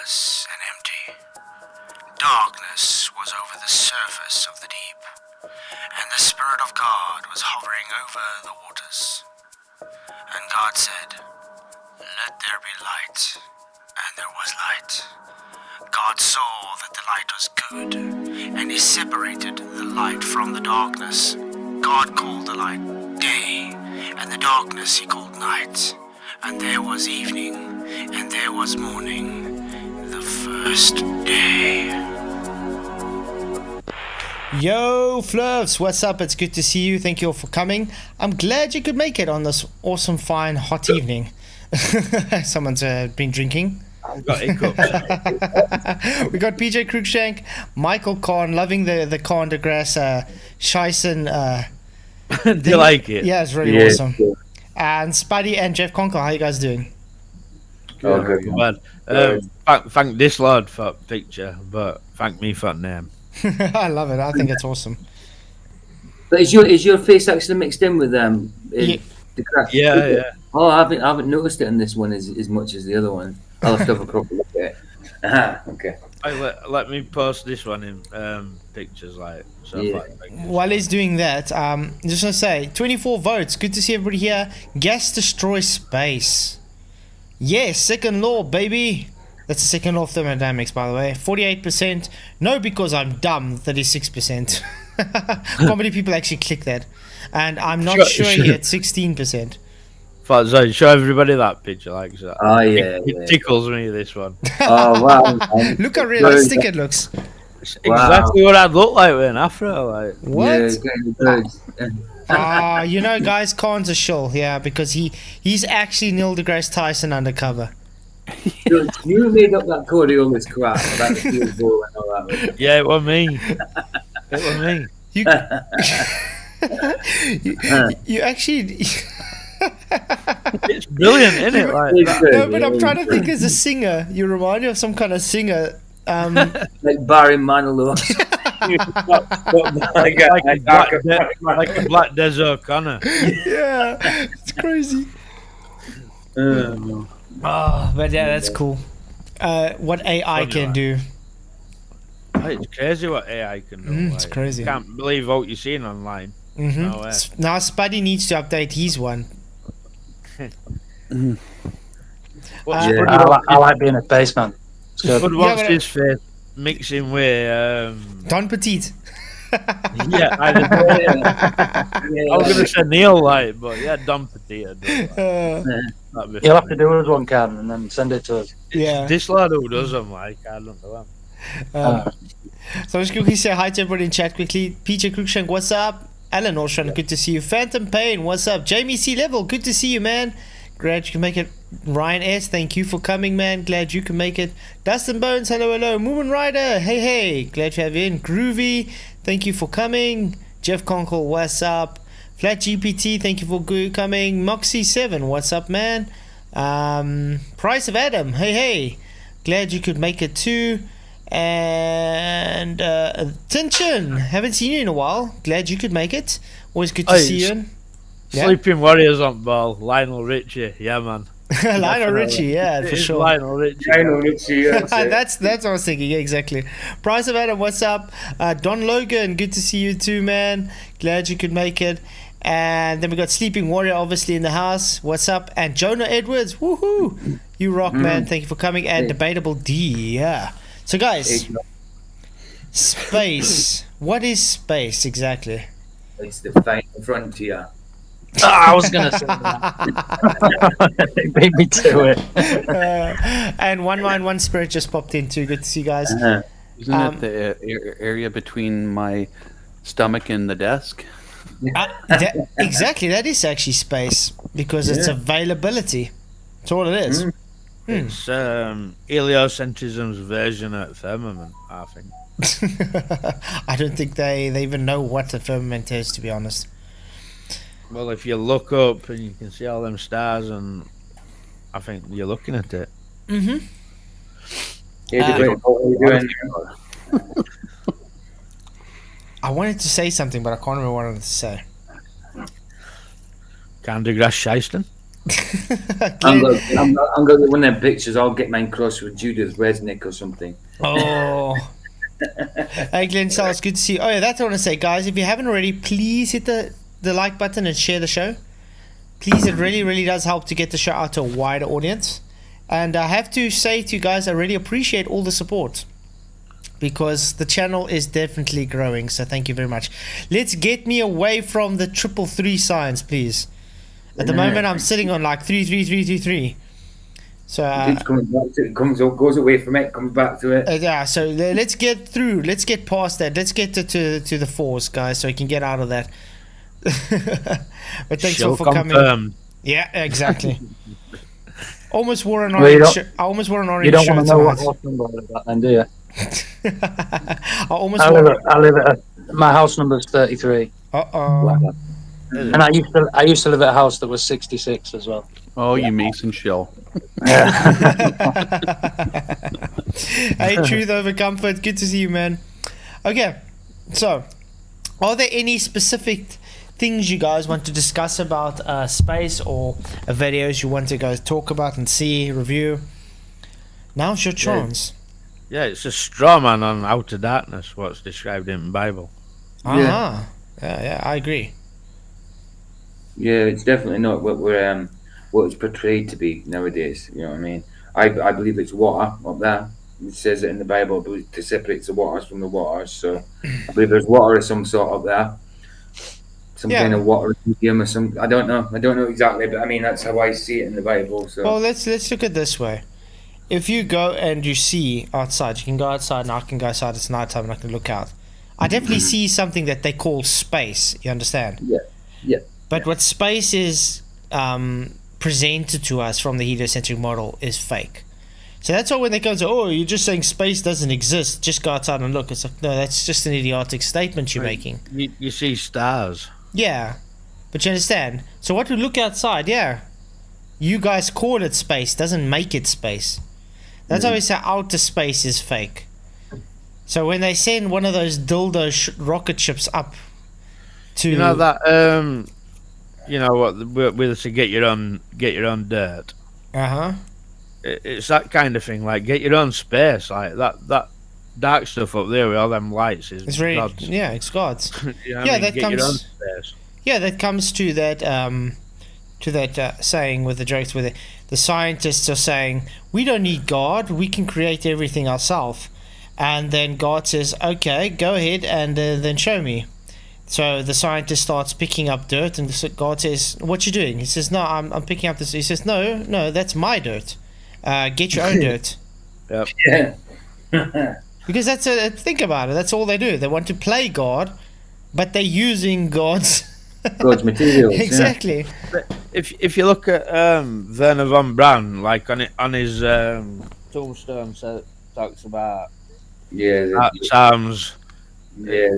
lifeless and empty. Darkness was over the surface of the deep, and the Spirit of God was hovering over the waters. And God said, "Let there be light," and there was light. God saw that the light was good, and he separated the light from the darkness. God called the light day, and the darkness he called night. And there was evening, and there was morning, the first day. Yo, Flurfs, what's up? It's good to see you. Thank you all for coming. I'm glad you could make it on this awesome, fine, hot evening. Someone's been drinking. I've got hiccups. We got PJ Cruikshank, Michael Kahn, loving the Kahn de Grasse, Scheisen. Do you like it? Yeah, it's really awesome. And Spuddy and Jeff Conkle, how you guys doing? Good. Thank this lad for picture, but thank me for name. I love it. I think it's awesome. But is your face actually mixed in with the craft? Yeah. Oh, I haven't noticed it in this one as much as the other one. I'll have to have a proper look at it. Aha, okay. Let me post this one in pictures like so. Yeah. While he's doing that, just want to say 24 votes. Good to see everybody here. Gas destroys space. Yes, second law, baby. That's the second law of thermodynamics, by the way. 48%. No, because I'm dumb. 36%. How many people actually click that? And I'm not sure yet. 16%. Flatzoid, show everybody that picture, like that. Oh yeah, It tickles me, this one. Oh wow! Look how realistic it looks. It's exactly what I'd look like with an afro. Like What? Yeah, You know, guys, Khan's a shill, yeah, because he's actually Neil deGrasse Tyson undercover. you made up that Coriolis crap about the field goal and all that. yeah, it was me. It was me. You actually. It's brilliant, isn't it? Like No, but I'm trying to think as a singer. You remind me of some kind of singer. Like Barry Manilow. like a Black Des O'Connor. Yeah, it's crazy. But yeah, that's cool. What AI can do. It's crazy what AI can do. It's crazy. Can't believe what you're seeing online. No way. Now Spuddy needs to update his one. I like being a baseman. It's good. But what's his face mixing with Don Petit. yeah, I was gonna say Neil like, but yeah, Don Petit. You'll have to do us one, Cam, and then send it to us. Yeah. This lad who does them, like, I don't know. So let's quickly say hi to everybody in chat quickly. PJ Cruikshank, what's up? Alan Ocean, good to see you. Phantom Pain, what's up? Jamie C Level, good to see you, man. Glad you can make it. Ryan S, thank you for coming, man. Glad you can make it. Dustin Bones, hello. Moomin Rider, hey. Glad to have you in. Groovy, thank you for coming. Jeff Conkle, what's up? Flat GPT, thank you for coming. Moxie 7, what's up, man? Price of Adam, hey. Glad you could make it too. And Tinchin, haven't seen you in a while. Glad you could make it. Always good to see you. Sleeping Warriors on ball. Lionel Richie, yeah, man. Lionel Richie, yeah, for sure. Lionel Richie. That's what I was thinking. Yeah, exactly. Price of Adam, what's up? Don Logan, good to see you too, man. Glad you could make it. And then we got Sleeping Warrior, obviously, in the house. What's up? And Jonah Edwards, woohoo! You rock, man. Thank you for coming. And Debatable D, yeah. So, guys, space. What is space exactly? It's the final frontier. I was going to say that. It beat me to it. And One Spirit just popped in too. Good to see you guys. Isn't it the area between my stomach and the desk? Exactly. That is actually space because it's availability. That's all it is. It's heliocentrism's version of firmament, I think. I don't think they even know what a firmament is, to be honest. Well, if you look up and you can see all them stars, and I think you're looking at it. I wanted to say something, but I can't remember what I wanted to say. Can't do grass Scheisten? I'm Glenn, gonna get one of them pictures. I'll get mine crossed with Judith Resnick or something. oh. Hey, Glenn Sales, good to see you. Oh, yeah, that's what I want to say, guys. If you haven't already, please hit the like button and share the show. Please, it really, really does help to get the show out to a wider audience. And I have to say to you guys, I really appreciate all the support because the channel is definitely growing. So thank you very much. Let's get me away from the 333 signs, please. At the moment, I'm sitting on like 33333. So It's coming back to it. Goes away from it, comes back to it. yeah, so let's get through. Let's get past that. Let's get to the fours, guys, so we can get out of that. But thanks all for coming. Confirmed. Yeah, exactly. Almost wore an Well, you orange. don't- I almost wore an orange You don't shirt want to know what tonight. house number I live at then, do you? I almost I wore. live at my house number is 33. Uh-oh. And I used to live at a house that was 66 as well. Oh, you Mason shell. Hey, truth over comfort. Good to see you, man. Okay, so are there any specific things you guys want to discuss about space or videos you want to go talk about and see, review? Now's your chance. Yeah, it's a straw man on outer darkness, what's described in the Bible. Yeah, I agree. Yeah, it's definitely not what it's portrayed to be nowadays. You know what I mean? I believe it's water up there. It says it in the Bible, I believe, to separate the waters from the waters. So I believe there's water of some sort up there. Some Yeah. kind of water medium or some. I don't know exactly, but I mean that's how I see it in the Bible. So Well, let's look at it this way. If you go and you see outside, you can go outside and I can go outside. It's nighttime and I can look out. I definitely see something that they call space. You understand? Yeah. But what space is presented to us from the heliocentric model is fake. So that's why when they come and say, "Oh, you're just saying space doesn't exist. Just go outside and look." It's like, no, that's just an idiotic statement you're making. You see stars. Yeah, but you understand. So what we look outside, yeah, you guys call it space, doesn't make it space. That's why we say outer space is fake. So when they send one of those dildo rocket ships up to, You know that you know what with to get your own dirt. uh-huh. It's that kind of thing. Like get your own space. Like that dark stuff up there with all them lights is It's very, God's. yeah, it's God's. You know what I Yeah, mean? that Get your own comes- space. Yeah, that comes to that saying with the jokes where the scientists are saying, we don't need God, we can create everything ourselves. And then God says, okay, go ahead and then show me. So the scientist starts picking up dirt, and God says, what you doing? He says, no, I'm picking up this. He says, no, that's my dirt. Get your own dirt. yeah. Because think about it, that's all they do. They want to play God, but they're using God's... God's materials. yeah. Exactly. If you look at Werner von Braun, like on his tombstone, talks about Yeah. Psalms. Yeah.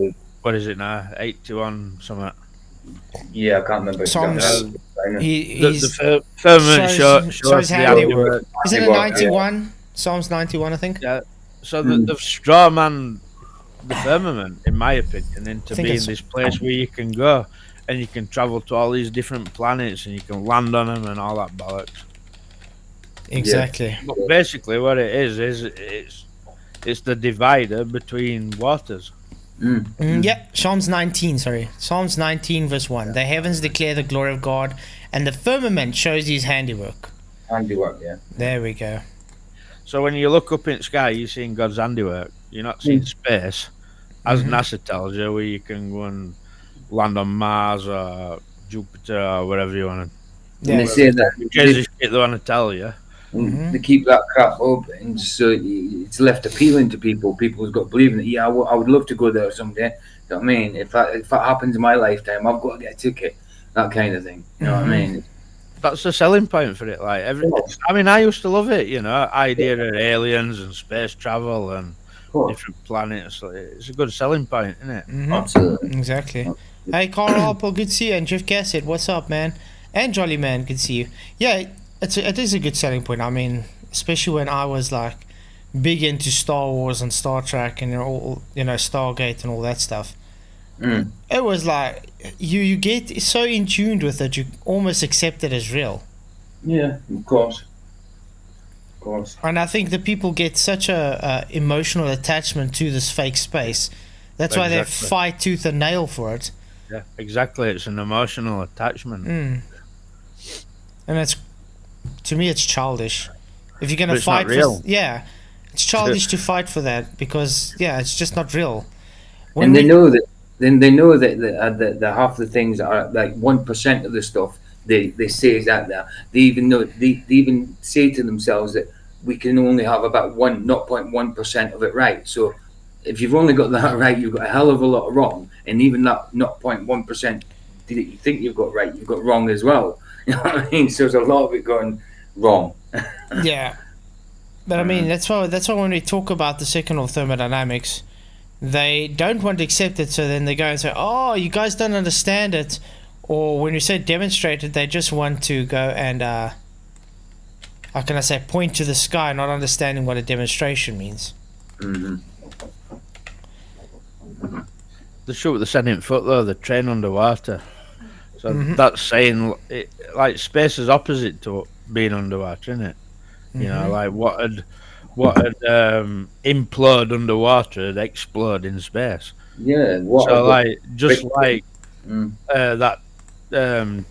What is it now? 81 something. Yeah. I can't remember. Psalms- exactly. The firmament shows shows the handiwork. handiwork. Isn't it Handiwork, 91? Psalms 91, I think. Yeah. So the straw man, the firmament, in my opinion, into Think being it's- this place where you can go and you can travel to all these different planets and you can land on them and all that bollocks. Exactly. But basically, what it is it's the divider between waters. Yeah, Psalms 19, sorry. Psalms 19, verse 1. The heavens declare the glory of God, and the firmament shows his handiwork. Handiwork. Yeah. There we go. So when you look up in the sky, you're seeing God's handiwork. You're not seeing space, as NASA tells you, where you can go and land on Mars or Jupiter or whatever you want And Yeah. they say that to. Crazy shit they want to tell you. they keep that crap up, and so it's left appealing to people. People's got believing that. Yeah, I would love to go there someday. You know what I mean? If that happens in my lifetime, I've got to get a ticket. That kind of thing. You know what I mean? That's the selling point for it. Like I mean, I used to love it. You know, idea of aliens and space travel and Of course. different planets. It's a good selling point, isn't it? Absolutely. Exactly. Hey, Carl Apple, good to see you. And Jeff Cassett, what's up, man? And Jolly Man, good to see you. Yeah, it is a good selling point. I mean, especially when I was like big into Star Wars and Star Trek and all, Stargate and all that stuff. It was like you get so in tuned with it, you almost accept it as real. Yeah, of course. Of course. And I think the people get such a emotional attachment to this fake space. That's why they Exactly. fight tooth and nail for it. Yeah, exactly. It's an emotional attachment. And it's, to me, it's childish. If you're But gonna it's not fight real. for, yeah, it's childish to fight for that because it's just not real. And they know that. Then they know that half the things that are like 1% of the stuff they say is out there. They even know they even say to themselves that we can only have about 0.1% of it right. So if you've only got that right, you've got a hell of a lot wrong. And even that 0.1% that you think you've got right, you've got wrong as well. You know what I mean? So there's a lot of it going wrong. Yeah, but I mean that's why when we talk about the second law of thermodynamics, they don't want to accept it. So then they go and say, "Oh, you guys don't understand it," or when you say demonstrate it, they just want to go and how can I say, point to the sky, not understanding what a demonstration means. The shoot the 7 foot though, the train underwater. So that's saying like space is opposite to being underwater, isn't it? You know, like what would implode underwater would explode in space. Yeah. So like just like Mm. that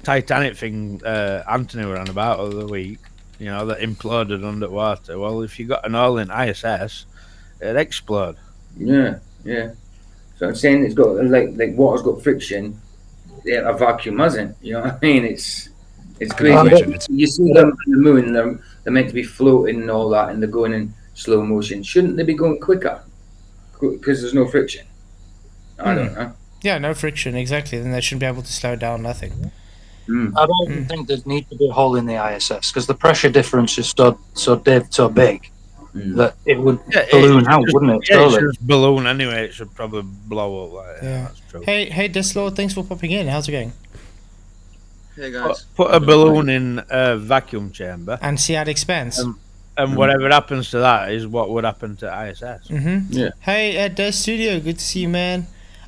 Titanic thing Anthony were on about the other week, you know, that imploded underwater. Well, if you got an oil in ISS, it'd explode. Yeah. So I'm saying it's got like water's got friction. Yeah, a vacuum hasn't. You know what I mean? It's crazy. You see them on the moon. They're meant to be floating and all that, and they're going in slow motion. Shouldn't they be going quicker? Because there's no friction. I don't know. Yeah, no friction, exactly. Then they shouldn't be able to slow down. Nothing. I don't even think there need to be a hole in the ISS because the pressure difference is so big that it would balloon out, wouldn't it? Yeah, it Surely. should balloon anyway. It should probably blow up. Like, Yeah. that's true. Hey, Dislord, thanks for popping in. How's it going? Hey guys. Put a balloon in a vacuum chamber, And see how it expands. and whatever happens to that is what would happen to ISS. Yeah. Hey, at Des Studio, good to see you, man.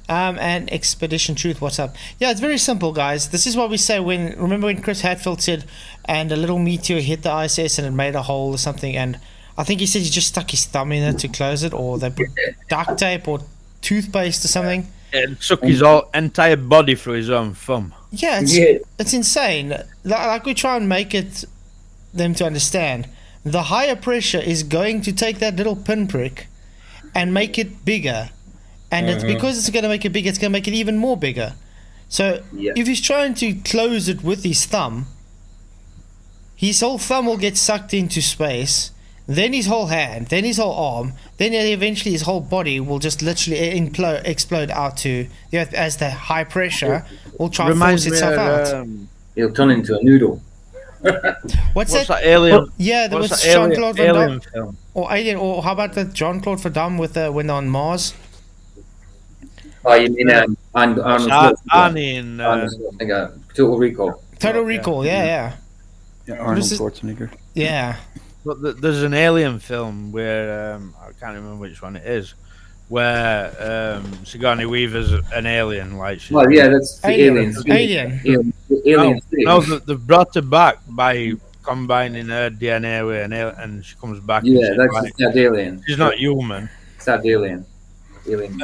And Expedition Truth, what's up? Yeah, it's very simple, guys. This is what we say remember when Chris Hadfield said, and a little meteor hit the ISS and it made a hole or something, and I think he said he just stuck his thumb in it to close it, or they put duct tape or toothpaste or something. It took his entire body through his own thumb. Yeah, it's insane. Like we try and make it them to understand. The higher pressure is going to take that little pinprick and make it bigger. And it's because it's going to make it bigger, it's going to make it even more bigger. So if he's trying to close it with his thumb, his whole thumb will get sucked into space, then his whole hand, then his whole arm, then eventually his whole body will just literally explode out to the earth as the high pressure will try and force itself out. It'll turn into a noodle. What's What's that? that alien? Yeah, there What's was that Jean-Claude Van alien Damme. film? Or Alien, or how about the Jean-Claude Van Damme with when they're on Mars? Oh, you mean Arnold Schwarzenegger? Arnie and Arnold Schwarzenegger. Total Recall. Total Recall, yeah. Arnold This is- Schwarzenegger. Yeah. but there's an alien film where I can't remember which one it is, where Sigourney Weaver's an alien, like she's Well, yeah, that's the Alien. Alien. no, Stage. they've brought her back by combining her DNA with an alien, and she comes back. Yeah, and that's like, that Alien. she's not human. It's that Alien. Alien.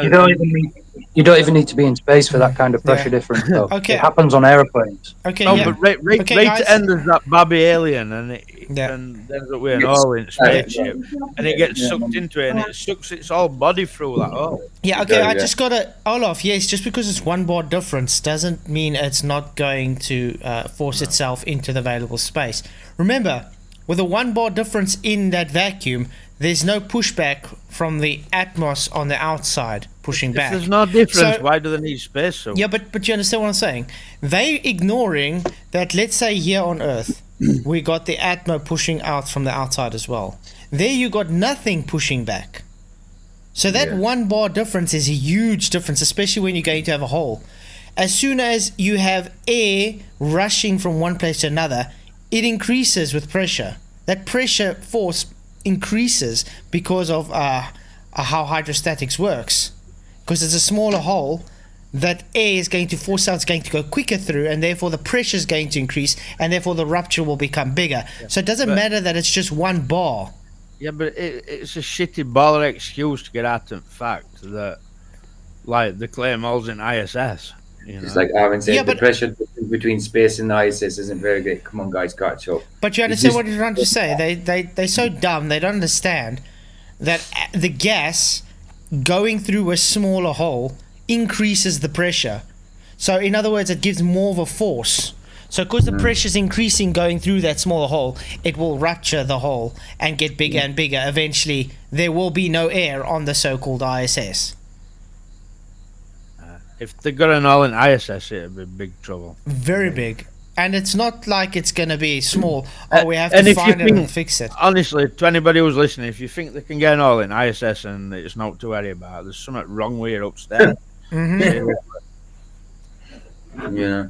You don't even need to be in space for that kind of pressure difference, though. Okay. It happens on airplanes. Okay, No, yeah. but right Okay, to guys. end there's that Babby alien, and it Yeah. and ends up with an hole in spaceship, and it gets sucked into it, and it sucks its whole body through that hole. Yeah, okay, There I you go. just gotta, Olaf, yes, just because it's one bar difference doesn't mean it's not going to force itself into the available space. Remember, with a one bar difference in that vacuum, there's no pushback from the atmos on the outside pushing If back. there's no difference, So- why do they need space? So Yeah, but you understand what I'm saying? They ignoring that, let's say here on Earth, we got the atmo pushing out from the outside as well. There you got nothing pushing back. So that one bar difference is a huge difference, especially when you're going to have a hole. As soon as you have air rushing from one place to another, it increases with pressure. That pressure force increases because of how hydrostatics works. Because it's a smaller hole, that air is going to force out, it's going to go quicker through, and therefore the pressure is going to increase, and therefore the rupture will become bigger. So it doesn't matter that it's just one bar. Yeah, but it's a shitty baller excuse to get at the fact that, like, the claim holes in ISS. You know? It's like Aaron said, Yeah, the but- pressure between space and the ISS isn't very great. Come on, guys, catch up. But you understand just- what you're trying to say. They're so dumb, they don't understand that the gas going through a smaller hole increases the pressure. So in other words, it gives more of a force. So because the pressure is increasing going through that smaller hole, it will rupture the hole and get bigger and bigger. Eventually, there will be no air on the so-called ISS. If they got an hole in ISS, it'd be big trouble. Very big. And it's not like it's going to be small. Oh, we have And to if you find it and think- fix it. Honestly, to anybody who's listening, if you think they can get an hole in ISS and it's not to worry about, there's something wrong with you upstairs. Hmm. Yeah.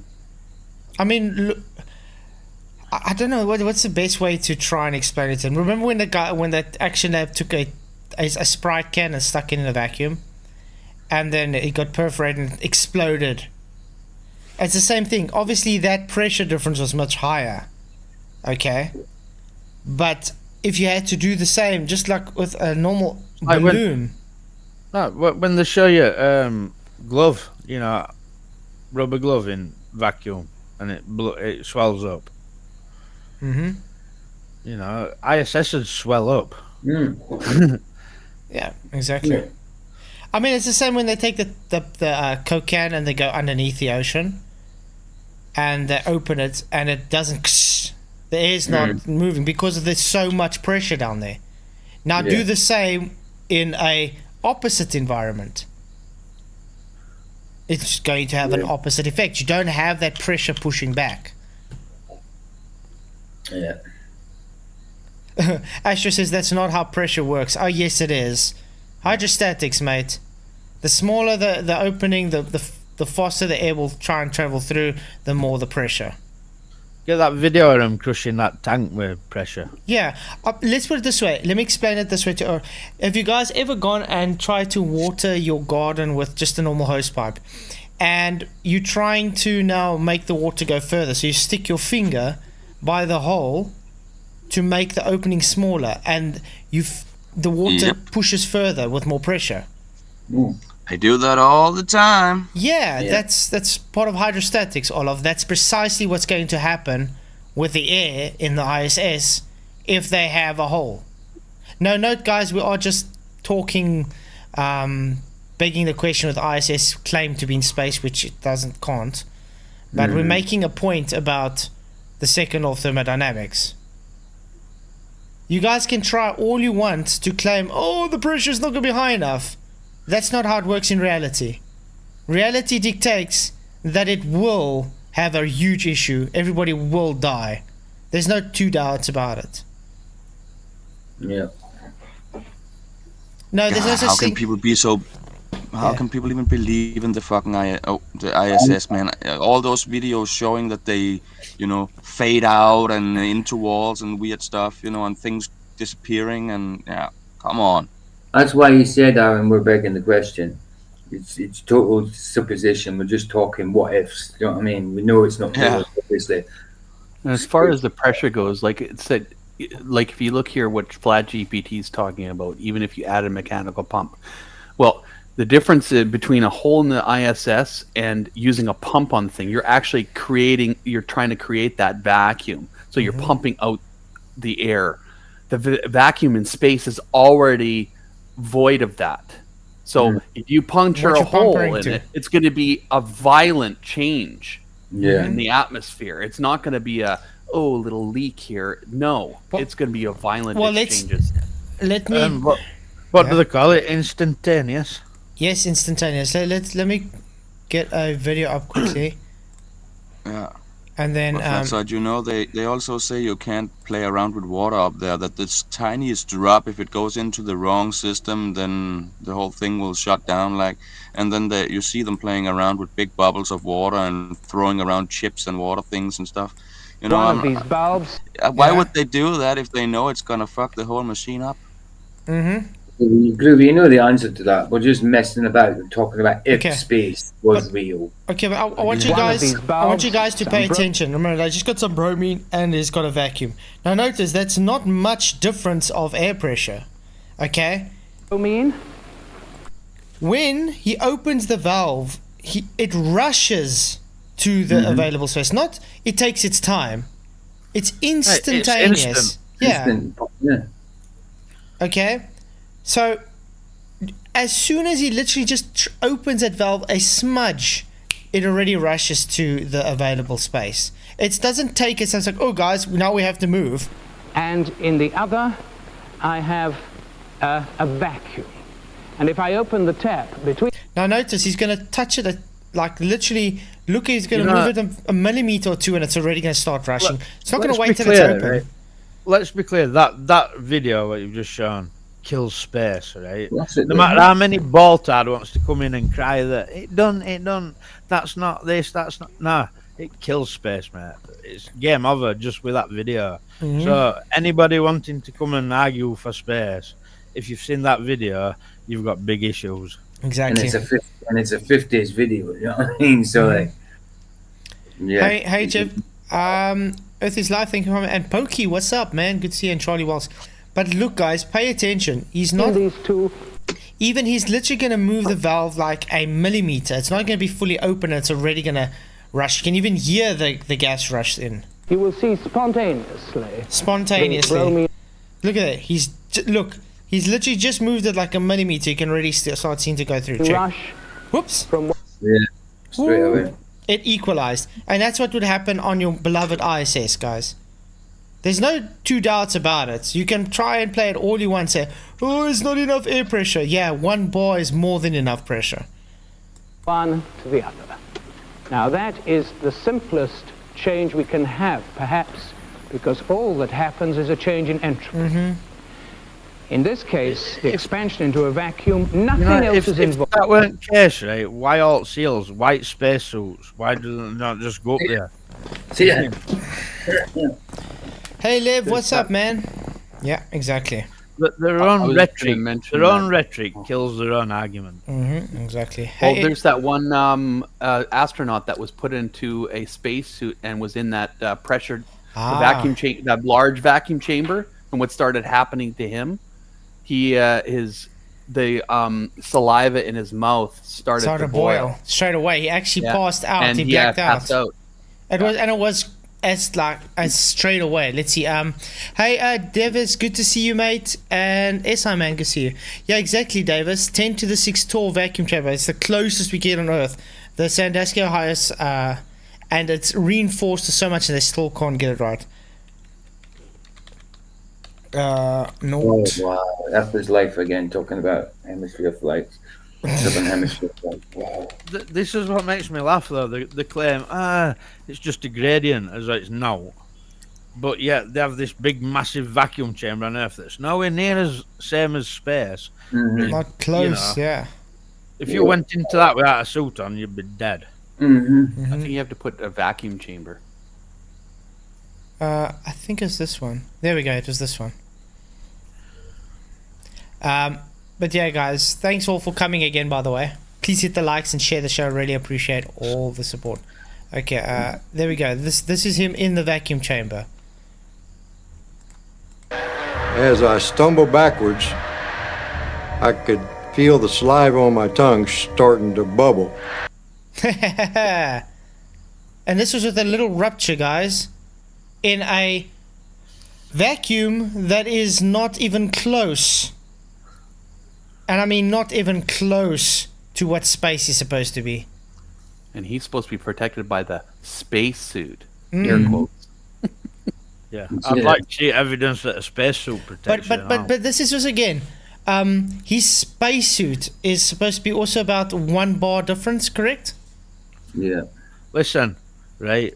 I mean, look, I don't know what's the best way to try and explain it. And remember when that Action Lab took a Sprite can and stuck it in a vacuum, and then it got perforated and exploded. It's the same thing. Obviously, that pressure difference was much higher. Okay, but if you had to do the same, just like with a normal Like when- balloon. No, when they show you glove, you know, rubber glove in vacuum, and it swells up. Hmm. You know, ISS would swell up. Yeah, exactly. Yeah. I mean, it's the same when they take the Coke can and they go underneath the ocean, and they open it and it doesn't. The air's not moving because there's so much pressure down there. Now do Yeah. the same in a opposite environment. It's going to have an opposite effect. You don't have that pressure pushing back. Yeah. Astro says that's not how pressure works. Oh yes, it is. Hydrostatics, mate. The smaller the opening, the faster the air will try and travel through, the more the pressure. Get that video of him crushing that tank with pressure. Yeah, let's put it this way. Let me explain it this way to her. Have you guys ever gone and tried to water your garden with just a normal hose pipe, and you're trying to now make the water go further? So you stick your finger by the hole to make the opening smaller, and the water Yep. pushes further with more pressure. I do that all the time. Yeah, Yeah. that's part of hydrostatics, Olaf. That's precisely what's going to happen with the air in the ISS if they have a hole. No, note, guys, we are just talking, begging the question with ISS claim to be in space, which it can't. But we're making a point about the second law of thermodynamics. You guys can try all you want to claim, oh, the pressure's not going to be high enough. That's not how it works in reality. Reality dictates that it will have a huge issue. Everybody will die. There's no two doubts about it. Yeah. No, there's no God, such how can thing. people be so? How Yeah. can people even believe in the fucking the ISS, man? All those videos showing that they, fade out and into walls and weird stuff, and things disappearing, and yeah, come on. That's why you said, Aaron, we're begging the question. It's total supposition. We're just talking what ifs. You know what I mean? We know it's not Yeah. real, obviously. And as far as the pressure goes, like it said, like if you look here, what Flat GPT is talking about, even if you add a mechanical pump, well, the difference between a hole in the ISS and using a pump on the thing, you're trying to create that vacuum. So you're pumping out the air. The vacuum in space is already void of that. So if you puncture What a you're hole pumping in to. it, it's going to be a violent change Yeah. in the atmosphere. It's not going to be a little leak here. No, Well- it's going to be a violent well, exchanges. Let me. What do they call it? Instantaneous. Yes, instantaneous. Let me get a video up quickly, Yeah. and then But Flatzoid, they also say you can't play around with water up there, that this tiniest drop, if it goes into the wrong system, then the whole thing will shut down, and then you see them playing around with big bubbles of water and throwing around chips and water things and stuff. These bulbs. Why Yeah. would they do that if they know it's gonna fuck the whole machine up? Groovy, you know the answer to that. We're just messing about and talking about if Okay. space was real. Okay, but I want you guys. I want you guys to pay attention. Remember, I just got some bromine and it's got a vacuum. Now notice that's not much difference of air pressure. Okay. Bromine. When he opens the valve, it rushes to the available space. Not it takes its time. It's instantaneous. instant. Yeah. Yeah. Okay. So as soon as he literally just opens that valve, a smudge, it already rushes to the available space. It doesn't take it. So it's like, oh guys, now we have to move. And in the other, I have a vacuum. And if I open the tap between... Now notice he's going to touch it at, like literally, look, he's going to move it a millimeter or two and it's already going to start rushing. It's not going to wait till it's open. Right? Let's be clear, that video that you've just shown kills space, right? No matter how many Baltard wants to come in and cry that it done, that's not this, that's not, nah, it kills space, mate. It's game over just with that video. So anybody wanting to come and argue for space, if you've seen that video, you've got big issues. Exactly. And it's a 50s video, you know what I mean? So like, yeah. Hey Jeff, Earth is Live, thank you for coming. And Pokey, what's up, man? Good to see you. And Charlie Wells. But look, guys, pay attention. He's not. these two... Even he's literally going to move the valve like a millimeter. It's not going to be fully open. It's already going to rush. You can even hear the gas rush in. You will see spontaneously. Spontaneously. Look at it. He's literally just moved it like a millimeter. You can already start seeing to go through. Check. Rush Whoops. from... Yeah. Straight away. It equalized. And that's what would happen on your beloved ISS, guys. There's no two doubts about it. You can try and play it all you want. Say, oh, it's not enough air pressure. Yeah, 1 bar is more than enough pressure. one to the other. Now that is the simplest change we can have, perhaps, because all that happens is a change in entropy. In this case, the expansion into a vacuum, nothing else is involved. If that weren't the case, right, why alt seals, white spacesuits? Why do they not just go up there? See ya. Hey, Liv, what's up, man? Yeah, exactly. But their own rhetoric kills their own argument. Exactly. Well, Hey, there's that one astronaut that was put into a spacesuit and was in that pressured vacuum chamber, that large vacuum chamber. And what started happening to him, the saliva in his mouth started to boil straight away. He actually passed out. And he blacked passed out. It was as straight away. Let's see. Hey, Davis, good to see you, mate. And SI man, good to see you. Yeah, exactly, Davis. 10 to the 6 tall vacuum chamber. It's the closest we get on Earth. The Sandusky highest, and it's reinforced so much, and they still can't get it right. No. Oh, wow. After's life again, talking about hemisphere flights. Southern hemisphere flights. Wow. This is what makes me laugh, though. The claim, it's just a gradient, as it's no. But yet they have this big, massive vacuum chamber on Earth that's nowhere near as same as space. Not close, yeah. If you went into that without a suit on, you'd be dead. I think you have to put a vacuum chamber. I think it's this one. There we go. It was this one. But yeah, guys, thanks all for coming again, by the way. Please hit the likes and share the show. Really appreciate all the support. Okay, there we go. This is him in the vacuum chamber. As I stumbled backwards, I could feel the saliva on my tongue starting to bubble. And this was with a little rupture, guys, in a vacuum that is not even close. And I mean not even close to what space is supposed to be. And he's supposed to be protected by the spacesuit. Air quotes. Yeah, I'd like to see evidence that a spacesuit protects you. But this is just again, his spacesuit is supposed to be also about 1 bar difference, correct? Yeah. Listen, right?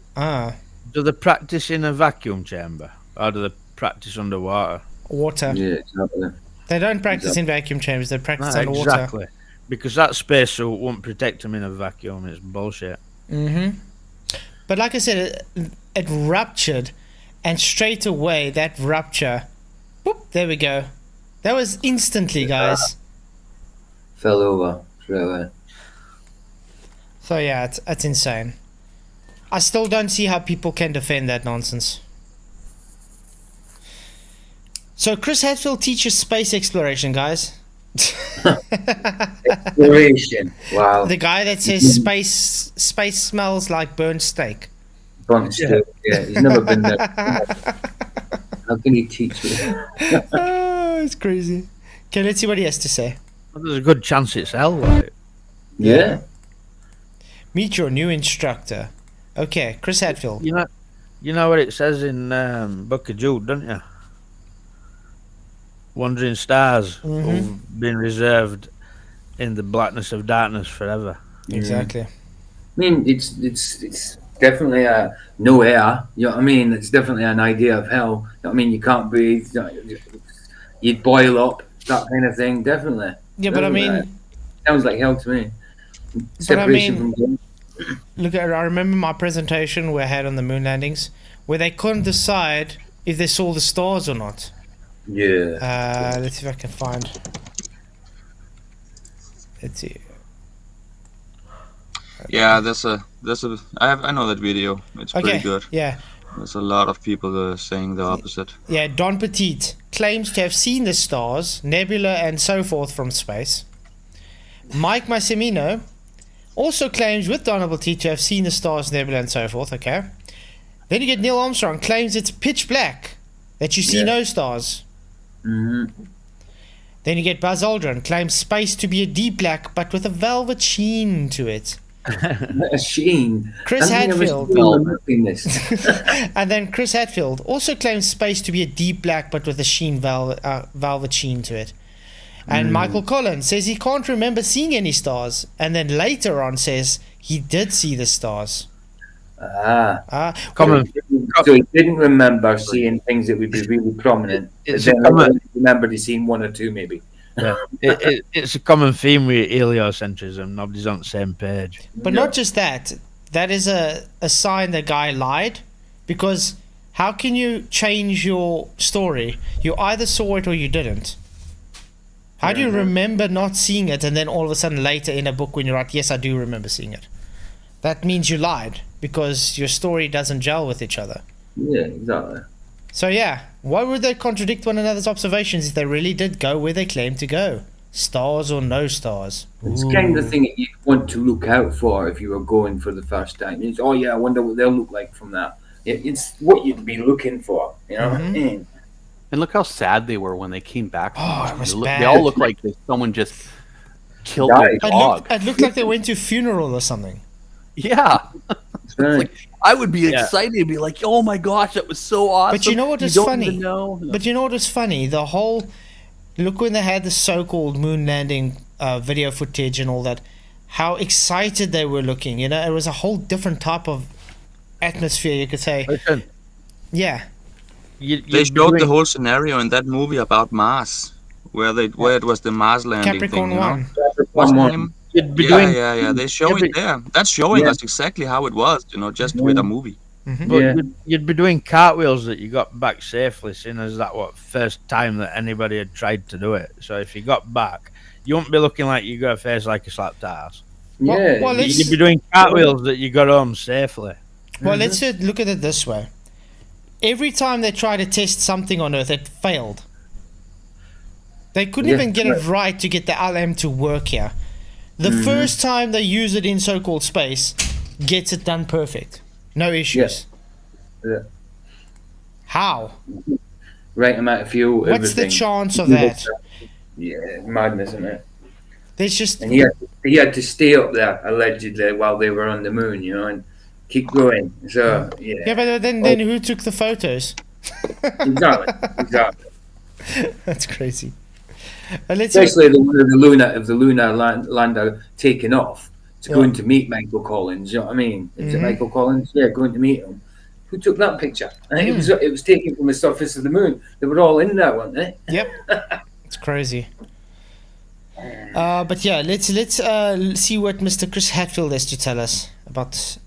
Do they practice in a vacuum chamber, or do they practice underwater? Water. Yeah, exactly. They don't practice in vacuum chambers. They practice underwater. Exactly, because that spacesuit won't protect them in a vacuum. It's bullshit. But like I said, it ruptured, and straight away that rupture, boop, there we go. That was instantly, guys. Fell over. Straight away. So yeah, it's insane. I still don't see how people can defend that nonsense. So Chris Hadfield teaches space exploration, guys. Exploration. Wow. The guy that says space smells like burnt steak. Burnt steak. Yeah, he's never been there. How can he teach me? Oh, it's crazy. Okay, let's see what he has to say. Well, there's a good chance it's hell, right? Yeah. Meet your new instructor. Okay, Chris Hadfield. You know what it says in Book of Jude, don't you? Wandering stars who've been reserved in the blackness of darkness forever. Exactly. I mean, it's definitely no air. You know what I mean? It's definitely an idea of hell. You know what I mean? You can't breathe. You'd boil up. That kind of thing. Definitely. Yeah, but I mean, sounds like hell to me. But I mean, look at. I remember my presentation we had on the moon landings, where they couldn't decide if they saw the stars or not. Yeah. Let's see if I can find. Let's see. Yeah, I know that video. It's pretty good. Yeah. There's a lot of people saying the opposite. Yeah, Don Petit claims to have seen the stars, nebula, and so forth from space. Mike Massimino also claims with Don Petit to have seen the stars, nebula, and so forth. Okay. Then you get Neil Armstrong claims it's pitch black, that you see no stars. Then you get Buzz Aldrin claims space to be a deep black, but with a velvet sheen to it. A sheen. Chris Hadfield. And then Chris Hadfield also claims space to be a deep black, but with a sheen velvet sheen to it. And Michael Collins says he can't remember seeing any stars, and then later on says he did see the stars. So he didn't remember seeing things that would be really prominent. But then he remembered he's seen one or two, maybe. Yeah, it's a common theme with heliocentrism. Nobody's on the same page. But not just that. That is a sign the guy lied, because how can you change your story? You either saw it or you didn't. How do you remember not seeing it and then all of a sudden later in a book when you write, yes, I do remember seeing it? That means you lied, because your story doesn't gel with each other. Yeah, exactly. So yeah, why would they contradict one another's observations if they really did go where they claimed to go? Stars or no stars? It's kind of the thing that you want to look out for if you were going for the first time. It's, oh yeah, I wonder what they'll look like from that. It's what you'd be looking for, you know? And look how sad they were when they came back. It was bad. They all look like someone just killed their dog. It looked like they went to a funeral or something. Yeah. Like, I would be excited to be like, oh my gosh, that was so awesome. But you know what is funny? But you know what is funny? The whole, look when they had the so-called moon landing video footage and all that, how excited they were looking. You know, it was a whole different type of atmosphere, you could say. Listen, yeah. They showed the whole scenario in that movie about Mars, where it was the Mars landing Capricorn thing. 1. What's the name? Yeah. They show it there. That's showing us exactly how it was, you know, just with a movie. But you'd be doing cartwheels that you got back safely, seeing as that first time that anybody had tried to do it. So if you got back, you wouldn't be looking like you got a face like a slapped ass. Well, you'd be doing cartwheels that you got home safely. Well, let's look at it this way. Every time they tried to test something on Earth, it failed. They couldn't even get it right to get the LM to work here. The first time they use it in so-called space, gets it done perfect. No issues. Yeah. How? Right amount of fuel, What's everything. the chance of that? Yeah, madness, isn't it? There's just... And he had to stay up there, allegedly, while they were on the moon, you know, and keep going. So, yeah. Yeah, but then who took the photos? Exactly. That's crazy. Especially the lunar lander taking off to going to meet Michael Collins. You know what I mean? Is it Michael Collins? Yeah, going to meet him. Who took that picture? I think it was taken from the surface of the moon. They were all in there, weren't they? Yep. It's crazy. But yeah, let's see what Mr. Chris Hadfield has to tell us about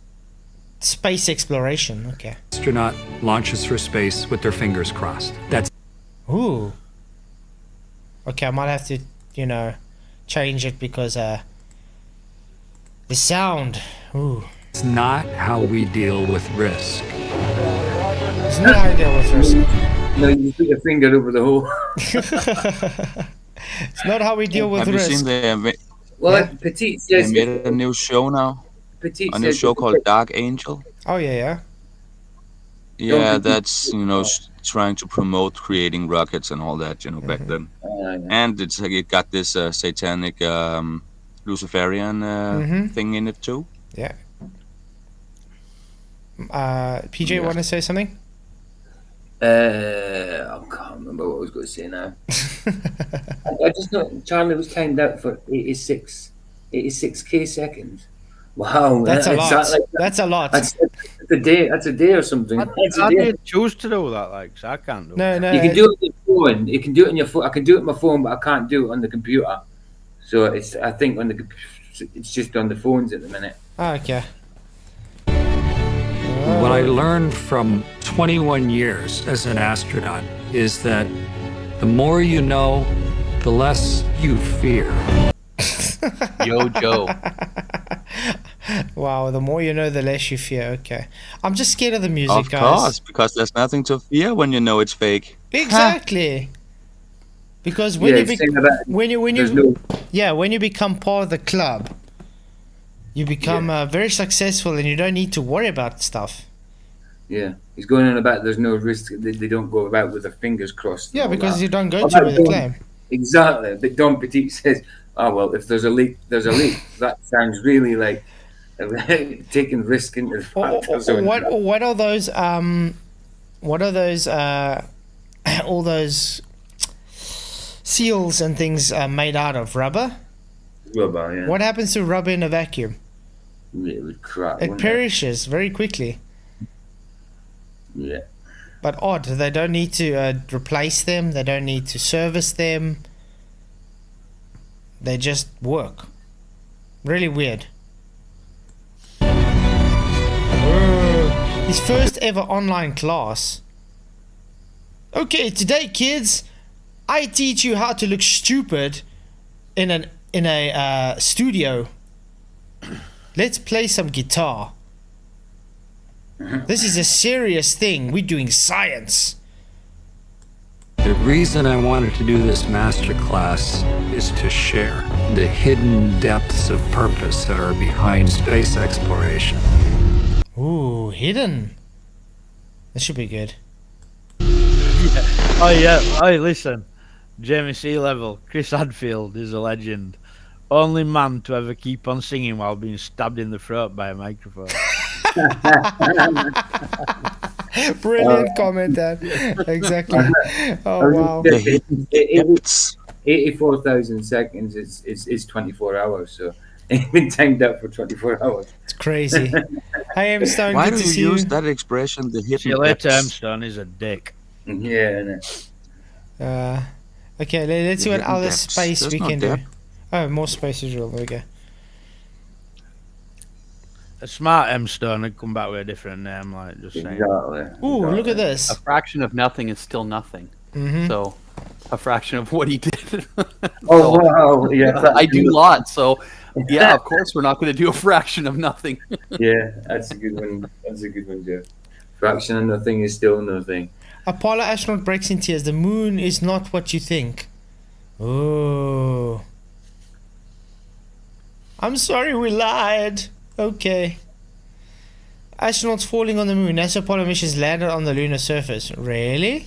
space exploration. Okay. Astronaut launches for space with their fingers crossed. That's. Ooh. Okay, I might have to, change it because the sound. Ooh. It's not how we deal with risk. It's not how you deal with risk. No, you put your finger over the hole. It's not how we deal with Have risk. you seen Well, Petit they says made a new show now? Petit A new says show called Dark Angel. Oh yeah. Yeah, that's trying to promote creating rockets and all that, back then. And it got this satanic Luciferian thing in it too. Yeah. PJ, want to say something? I can't remember what I was going to say now. I just know Charlie was timed out for 86k seconds. Wow, That's a is lot. that like- That's a lot. That's a day. That's a day or something. That's a I day. did choose to do that, so I can't do it. No. You can do it on your phone. You can do it on your phone. I can do it on my phone, but I can't do it on the computer. So I think it's just on the phones at the minute. Okay. What I learned from 21 years as an astronaut is that the more you know, the less you fear. Yo, Joe. Wow, the more you know, the less you fear. Okay. I'm just scared of the music, Of guys. course, because there's nothing to fear when you know it's fake. Exactly. Because when it's saying about when there's you no- when you become part of the club, you become very successful and you don't need to worry about stuff. Yeah, he's going on about there's no risk. They don't go about with their fingers crossed. and Yeah, all because that. you don't go What to about where they Don- claim. Exactly. But Don Petit says, "Oh well, if there's a leak, there's a leak." That sounds really like taking risk into the factor zone. What are those all those seals and things made out of? Rubber? Rubber, yeah. What happens to rubber in a vacuum? It would crack. It wouldn't perishes very quickly. Yeah. But odd, they don't need to replace them, they don't need to service them. They just work. Really weird. His first ever online class. Okay, today kids, I teach you how to look stupid in a studio. Let's play some guitar. This is a serious thing. We're doing science. The reason I wanted to do this master class is to share the hidden depths of purpose that are behind space exploration. Ooh, hidden. That should be good. Oh yeah. Hey, listen. Jamie Sea Level. Chris Hadfield is a legend. Only man to ever keep on singing while being stabbed in the throat by a microphone. Brilliant comment, Dad. Exactly. Oh wow. 84,000 seconds is 24 hours. So it's been timed out for 24 hours. It's crazy. Hi, Emstone. Why Good do to see you use you. that expression, the hidden See you later, depths? Emstone is a dick. Yeah. Okay, let's see The what hidden other depths. space There's we no can do. depth. Oh, more space is real. There we go. A smart Emstone had come back with a different name, like just saying. Exactly. Ooh, look at this. A fraction of nothing is still nothing. Mhm. So, a fraction of what he did. Oh wow! Yeah, I do lots. So, yeah, of course, we're not going to do a fraction of nothing. Yeah, that's a good one. That's a good one, Jeff. Fraction of nothing is still nothing. Apollo astronaut breaks in tears. The moon is not what you think. Oh. I'm sorry we lied. Okay. Astronauts falling on the moon. NASA Apollo missions landed on the lunar surface. Really?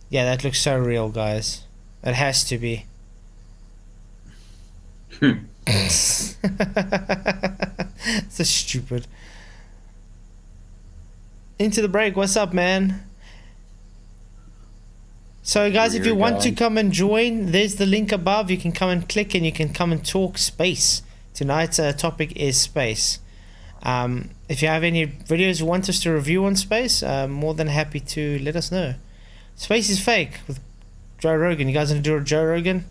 Yeah, that looks so real, guys. It has to be. So stupid. Into the break. What's up, man? So guys, if you want to come and join, there's the link above. You can come and click and you can come and talk space. Tonight's topic is space. If you have any videos you want us to review on space, more than happy to let us know. Space is fake with Joe Rogan. You guys want to do a Joe Rogan?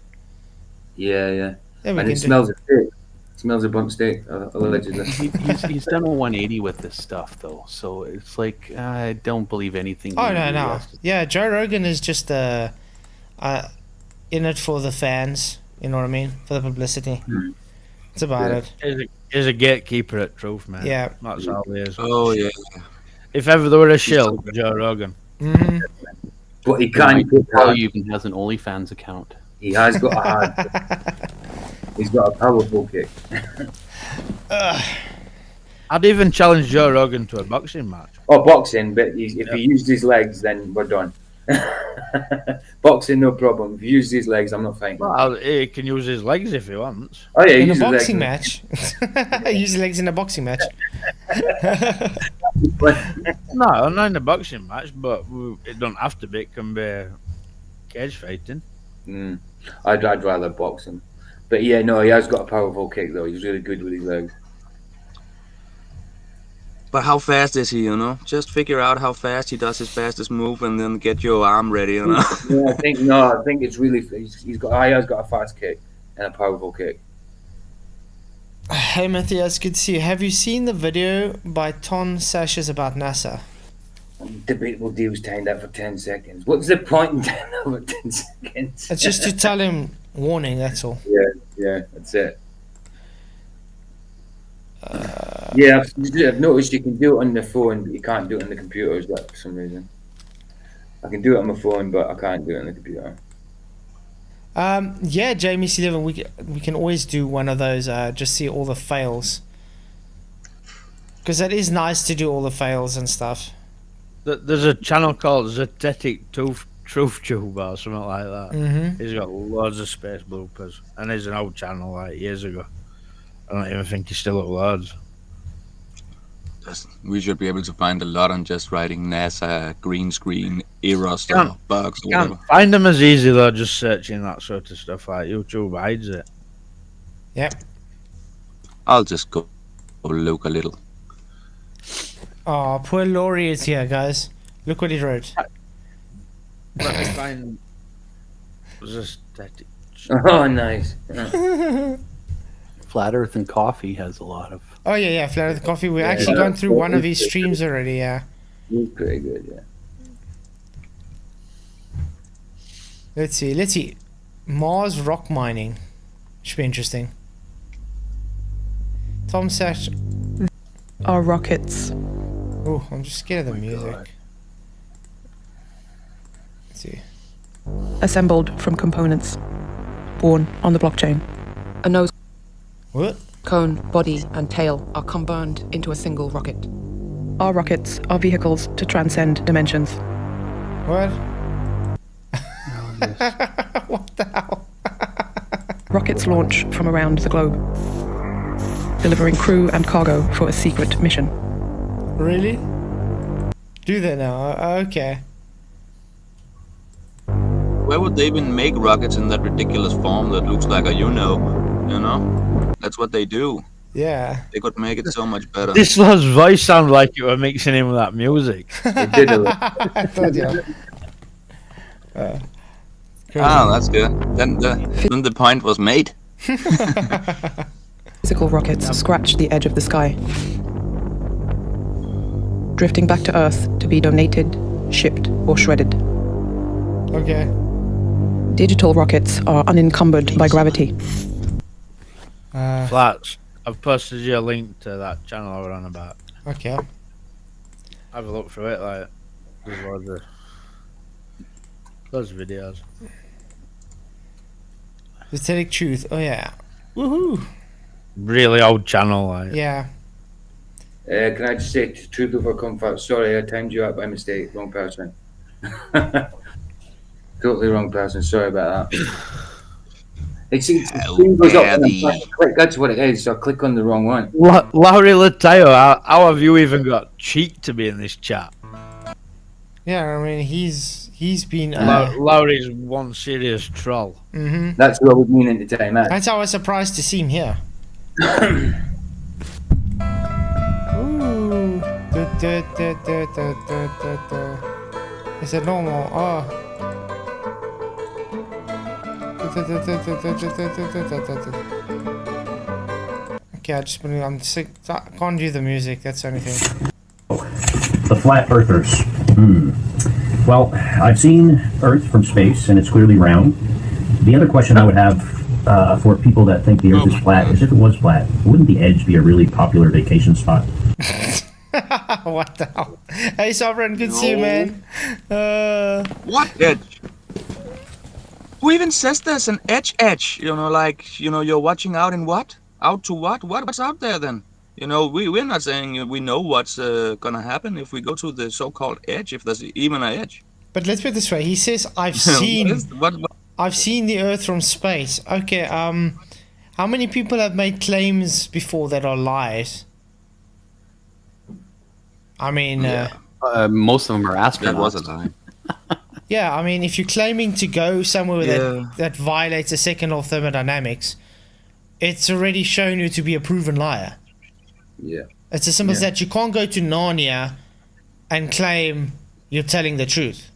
Yeah. Yeah, we And can it do. smells of steak. It smells of burnt steak, allegedly. He's done a 180 with this stuff, though. So it's like I don't believe anything. Oh he no. has to- Yeah, Joe Rogan is just in it for the fans. You know what I mean? For the publicity. That's about it. He's a gatekeeper at truth, man. Yeah. That's all he is. Oh yeah. If ever there were a shill, Joe Rogan. Mm-hmm. But he can't. He even has an OnlyFans account. He has got a hard. He's got a powerful kick. I'd even challenge Joe Rogan to a boxing match. Oh, boxing, but if he used his legs, then we're done. Boxing, no problem. If he uses his legs, I'm not fighting. Well, he can use his legs if he wants. Oh yeah, In a use his boxing legs. match. Use his legs in a boxing match. No, not in a boxing match, but it don't have to be. It can be cage fighting. I'd rather box him. But yeah, no, he has got a powerful kick though. He's really good with his legs. But how fast is he? You know, just figure out how fast he does his fastest move, and then get your arm ready. You know. Yeah, I think it's really. He has got a fast kick and a powerful kick. Hey Matthias, good to see you. Have you seen the video by Ton Sashes about NASA? Debatable deals timed out for 10 seconds. What's the point in time over 10 seconds? It's just to tell him warning, that's all. Yeah, that's it. Yeah, I've noticed you can do it on the phone, but you can't do it on the computer as well for some reason. I can do it on my phone, but I can't do it on the computer. Yeah, Jamie C11, we can always do one of those, just see all the fails. Because it is nice to do all the fails and stuff. There's a channel called Zetetic Truth Tube or something like that. Mm-hmm. He's got loads of space bloopers, and he's an old channel like years ago. I don't even think he still uploads. We should be able to find a lot on just writing NASA green screen errors or Can't- bugs or Can't whatever. find them as easy though, just searching that sort of stuff. Like YouTube hides it. Yep. I'll just go look a little. Oh, poor Laurie is here, guys. Look what he wrote. Let me find Zetetic. Oh, nice. Flat Earth and Coffee has a lot of. Oh yeah, Flat Earth Coffee. We've actually gone through one of his streams already, yeah. He's pretty good, yeah. Let's see. Mars rock mining. Should be interesting. Tom Sash. Are rockets. Oh, I'm just scared of the music. God. Let's see. Assembled from components. Born on the blockchain. A nose, What? cone, body, and tail are combined into a single rocket. Our rockets are vehicles to transcend dimensions. What? Oh, yes. What the hell? Rockets launch from around the globe, delivering crew and cargo for a secret mission. Really? Do they now? Okay. Where would they even make rockets in that ridiculous form that looks like a you know? That's what they do. Yeah. They could make it so much better. This one's voice sounds like you were mixing in with that music. It did a lot. I told you. That's good. Then the point was made. Physical rockets scratch the edge of the sky, drifting back to Earth to be donated, shipped, or shredded. Okay. Digital rockets are unencumbered by gravity. Flats. I've posted you a link to that channel I was on about. Okay. Have a look through it. Like, there's loads of videos. Pathetic Truth. Oh yeah. Woohoo. Really old channel. Like, Yeah. Can I just say, truth over comfort? Sorry, I timed you out by mistake. Wrong person. Totally wrong person. Sorry about that. It's screen goes up and I click. That's what it is. So I click on the wrong one. Lowry Latayo, how have you even got cheek to be in this chat? Yeah, I mean he's been Lowry's one serious troll. Mm-hmm. That's what I was meaning to time out. That's how I was surprised to see him here. Ooh. Is it normal? Oh. Okay, I'm sick. I can't do the music. That's the only thing. The flat earthers. Well, I've seen Earth from space, and it's clearly round. The other question I would have for people that think the Earth is flat is, if it was flat, wouldn't the edge be a really popular vacation spot? What the hell? Hey, Sovereign, good to see you, man. What edge? Who even says there's an edge? You know, like, you know, you're watching out in what? Out to what? What's out there then? You know, we're not saying we know what's gonna happen if we go to the so-called edge, if there's even an edge. But let's put it this way. He says, I've seen the Earth from space. Okay, how many people have made claims before that are lies? I mean, most of them are astronauts. That was a lie. Yeah, I mean, if you're claiming to go somewhere that violates the second law of thermodynamics, it's already shown you to be a proven liar. Yeah. It's as simple as that. You can't go to Narnia and claim you're telling the truth.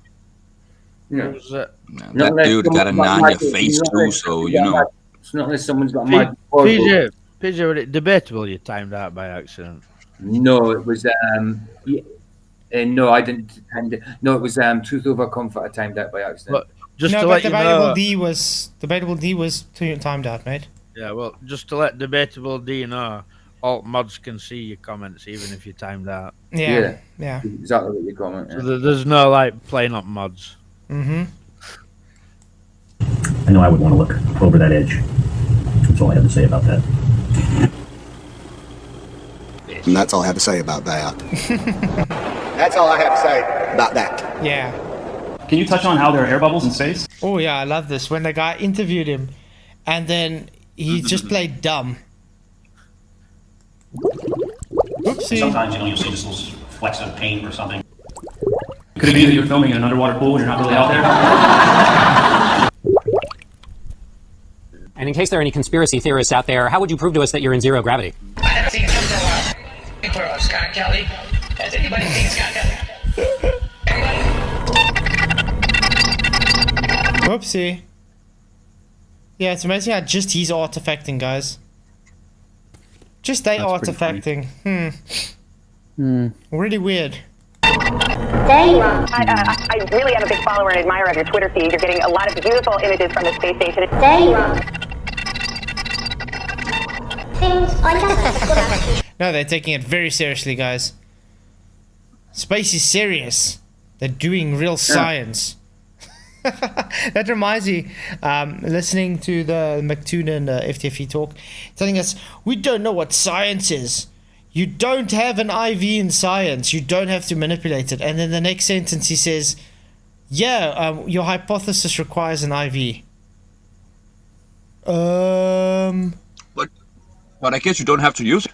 No. That dude got a Narnia face too, so, you know. It's not unless someone's got my... PJ, was it debatable you timed out by accident? No, it was... no, I didn't timed it. No, it was Truth Over Comfort. I timed out by accident. But just no, to but let you know, Debatable D was timed out, mate. Yeah, well, just to let Debatable D know, alt mods can see your comments even if you timed out. Yeah. Exactly what you comment. So there's no like playing up mods. Mm-hmm. I know I would want to look over that edge. That's all I have to say about that. And that's all I have to say about that. That's all I have to say about that. Yeah. Can you touch on how there are air bubbles in space? Oh yeah, I love this. When the guy interviewed him, and then he just played dumb. Oopsie. Sometimes, you know, you'll see this little flecks of paint or something. Could it be that you're filming in an underwater pool and you're not really out there? And in case there are any conspiracy theorists out there, how would you prove to us that you're in zero gravity? I haven't seen him for a while. Scott Kelly. Has anybody seen Scott Kelly? Whoopsie. Yeah, it's amazing how just he's artifacting, guys. Just they artifacting. Really weird. There you are. I really am a big follower and admirer of your Twitter feed. You're getting a lot of beautiful images from the space station. There you are. No, they're taking it very seriously, guys. Space is serious. They're doing real science. That reminds me, listening to the McTunan FTFE talk, telling us, we don't know what science is. You don't have an IV in science. You don't have to manipulate it. And then the next sentence he says, your hypothesis requires an IV. But I guess you don't have to use it.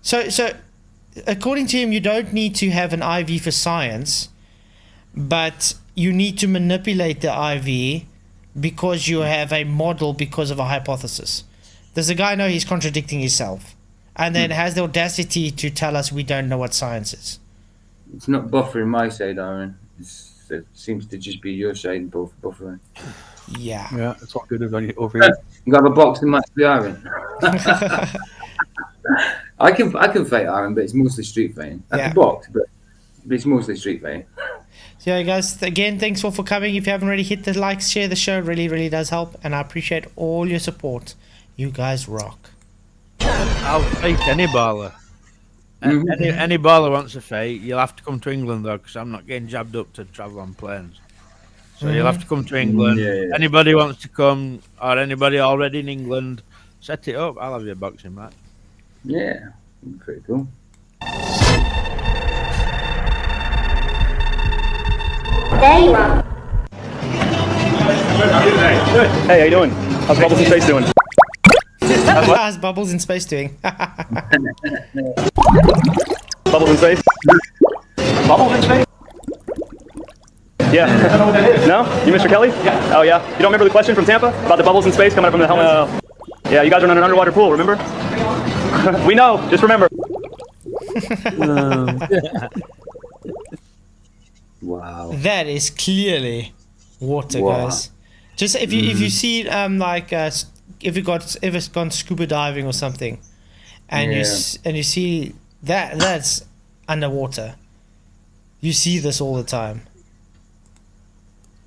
So, according to him, you don't need to have an IV for science, but you need to manipulate the IV because you have a model because of a hypothesis. Does the guy know he's contradicting himself? And then has the audacity to tell us we don't know what science is. It's not buffering my side, Aaron. It seems to just be your side buffering. Yeah. Yeah, it's all good over here. You got a boxing match with Aaron. I can fight Aaron, but it's mostly street fighting. I can box, but it's mostly street fighting. So yeah, guys, again, thanks for coming. If you haven't already hit the likes, share the show. Really, really does help, and I appreciate all your support. You guys rock. I'll fight any baller. Any baller wants to fight. You'll have to come to England though, because I'm not getting jabbed up to travel on planes. So you'll have to come to England. Yeah. Anybody wants to come, or anybody already in England, set it up. I'll have you a boxing match. Yeah, pretty cool. There you are. Hey, how you doing? How's Bubbles in Space doing? How's Bubbles in Space doing? Bubbles in Space? Bubbles in Space? Yeah. I don't know what that is. No? You Mr. Kelly? Yeah. Oh, yeah. You don't remember the question from Tampa about the bubbles in space coming up from the helmet? Yeah, you guys are in an underwater pool, remember? We know. Just remember. Wow. That is clearly water, guys. Just if you see if you ever gone scuba diving or something, and you see that's underwater. You see this all the time.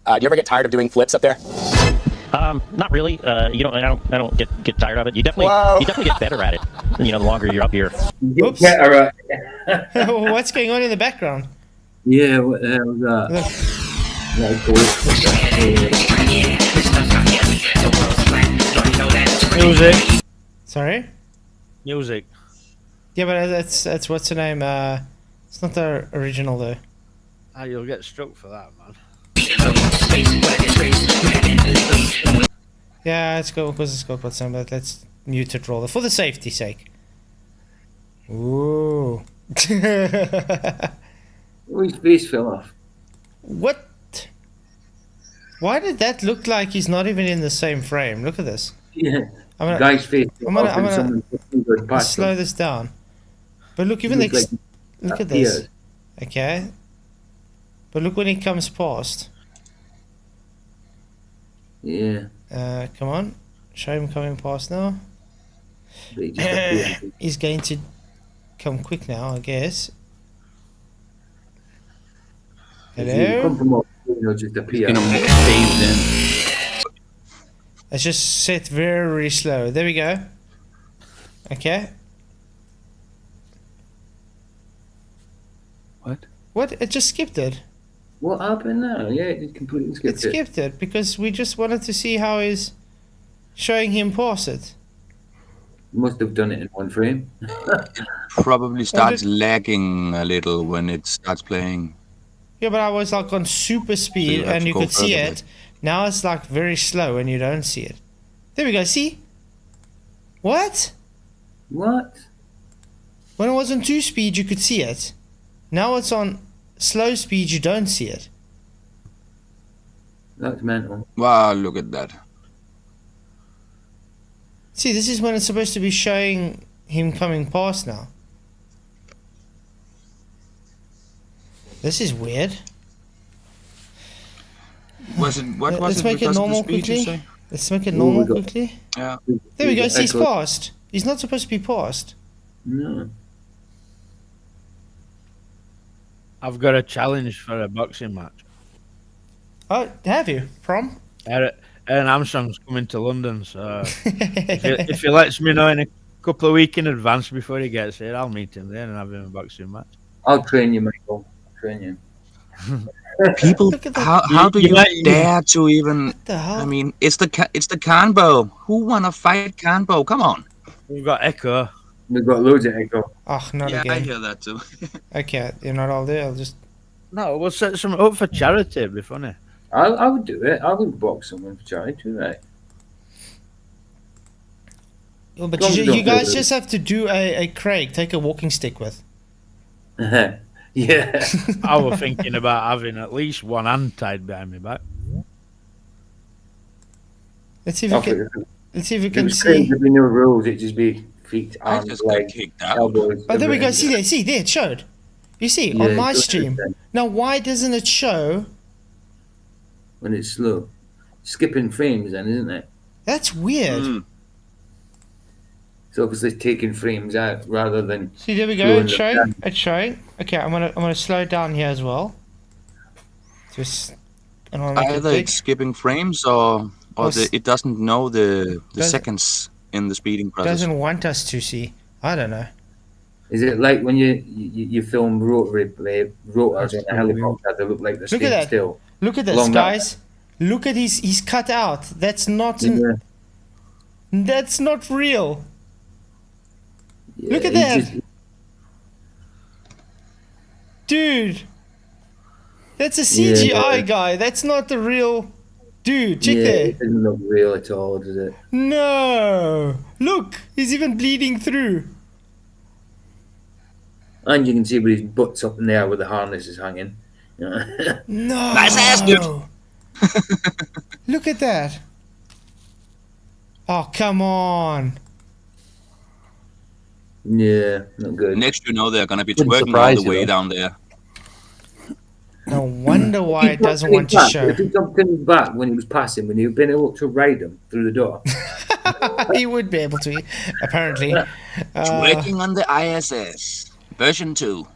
Do you ever get tired of doing flips up there? Not really. You don't. I don't get tired of it. You definitely get better at it. You know, the longer you're up here. Oops. What's going on in the background? Yeah, what the hell was that? Music. Sorry? Music. Yeah, but that's what's the name? It's not the original though. Ah, you'll get struck for that, man. Yeah, it's got because it's got what's name, but let's mute it rather for the safety sake. Ooh. His face fell off. What? Why did that look like he's not even in the same frame? Look at this. Yeah. Guy's face. I'm gonna slow this down. But look, even look at this. Okay. But look when he comes past. Yeah. Come on. Show him coming past now. He's going to come quick now, I guess. Hello? It's just set very slow. There we go. Okay. What? It just skipped it. What happened now? Yeah, it completely skipped it. It skipped it because we just wanted to see how he's showing him past it. Must have done it in one frame. Probably starts lagging a little when it starts playing. Yeah, but I was like on super speed and you could see it. Now it's like very slow and you don't see it. There we go, see? What? What? When it was on 2 speed you could see it. Now it's on slow speed, you don't see it. That's mental. Wow, look at that. See, this is when it's supposed to be showing him coming past now. This is weird. Was it? What was Let's it? make it normal quickly. Let's make it normal quickly. Yeah. There we go. See, he's past. He's not supposed to be past. No. I've got a challenge for a boxing match. Oh, have you? From? Aaron Armstrong's coming to London, so if he lets me know in a couple of weeks in advance before he gets here, I'll meet him there and have him a boxing match. I'll train you, Michael. Train you. People, how do you dare to even? I mean, it's the Kanbo. Who wanna fight Kanbo? Come on. We've got Echo. We've got loads of Echo. Oh, not yeah, again. I hear that too. Okay, you're not all there. I'll just. No, we'll set some up for charity. It'd be funny. I would do it. I would box someone for charity, right? Oh, but you guys just have to do a Craig. Take a walking stick with. Yeah. I was thinking about having at least one hand tied behind my back. Let's see if we can. Let's see if we can see. There'd be no rules. It'd just be feet, arms, just got kicked out. elbows. Oh, there we go. See there. It showed. You see on my stream. Now, why doesn't it show when it's slow? Skipping frames, then, isn't it? That's weird. It's obviously taking frames out rather than. See, there we go. It's showing. It's showing. Okay, I'm gonna slow down here as well. Just. Either it's skipping frames or it doesn't know the seconds in the speeding process. Doesn't want us to see. I don't know. Is it like when you film rotors on a helicopter? They look like they're staying still. Look at this, guys. Look at he's cut out. That's not. That's not real. Yeah, look at that. Dude. That's a CGI guy. That's not the real dude. Check there. It doesn't look real at all, does it? No. Look, he's even bleeding through. And you can see where his butt's up in there where the harness is hanging. No. Nice ass, dude. Look at that. Oh, come on. Yeah, not good. Next, you know, they're going to be twerking all the way down there. No wonder why it doesn't want to show. If he jumped in his back when he was passing, when you've been able to ride him through the door. He would be able to, apparently. Twerking on the ISS. Version 2.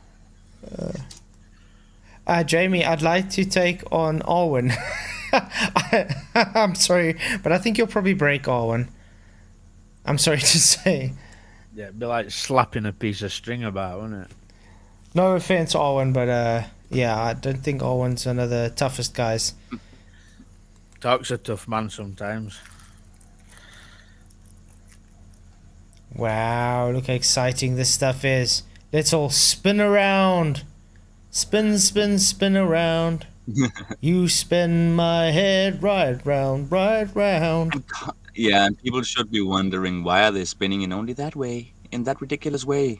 Jamie, I'd like to take on Alwyn. I'm sorry, but I think you'll probably break R1. I'm sorry to say. Yeah, it'd be like slapping a piece of string about, wouldn't it? No offense, R1, but yeah, I don't think R1's one of the toughest guys. Talk's a tough man sometimes. Wow, look how exciting this stuff is. Let's all spin around. Spin, spin, spin around. You spin my head right round, right round. Yeah, and people should be wondering, why are they spinning in only that way, in that ridiculous way?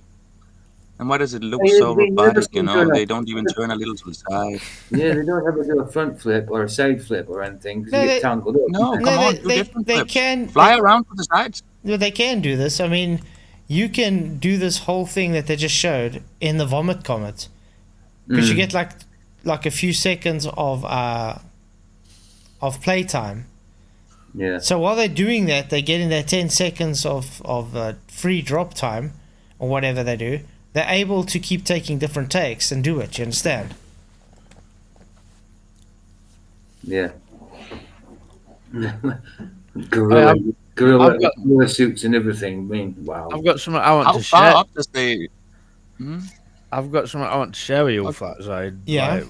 And why does it look so robotic, you know? They don't even turn a little to the side. Yeah, they don't ever do a front flip or a side flip or anything because No, you they- get tangled up. No, come on, do different they flips. can Fly they- around to the sides. Yeah, they can do this. I mean, you can do this whole thing that they just showed in the Vomit Comet, because you get like a few seconds of playtime. Yeah. So while they're doing that, they're getting their 10 seconds of free drop time, or whatever they do. They're able to keep taking different takes and do it. You understand? Yeah. Gorilla suits and everything. I mean, wow. I've got something I want How to far share. up does they... Hmm? I've got something I want to share with you, Flatzoid. Yeah. Like,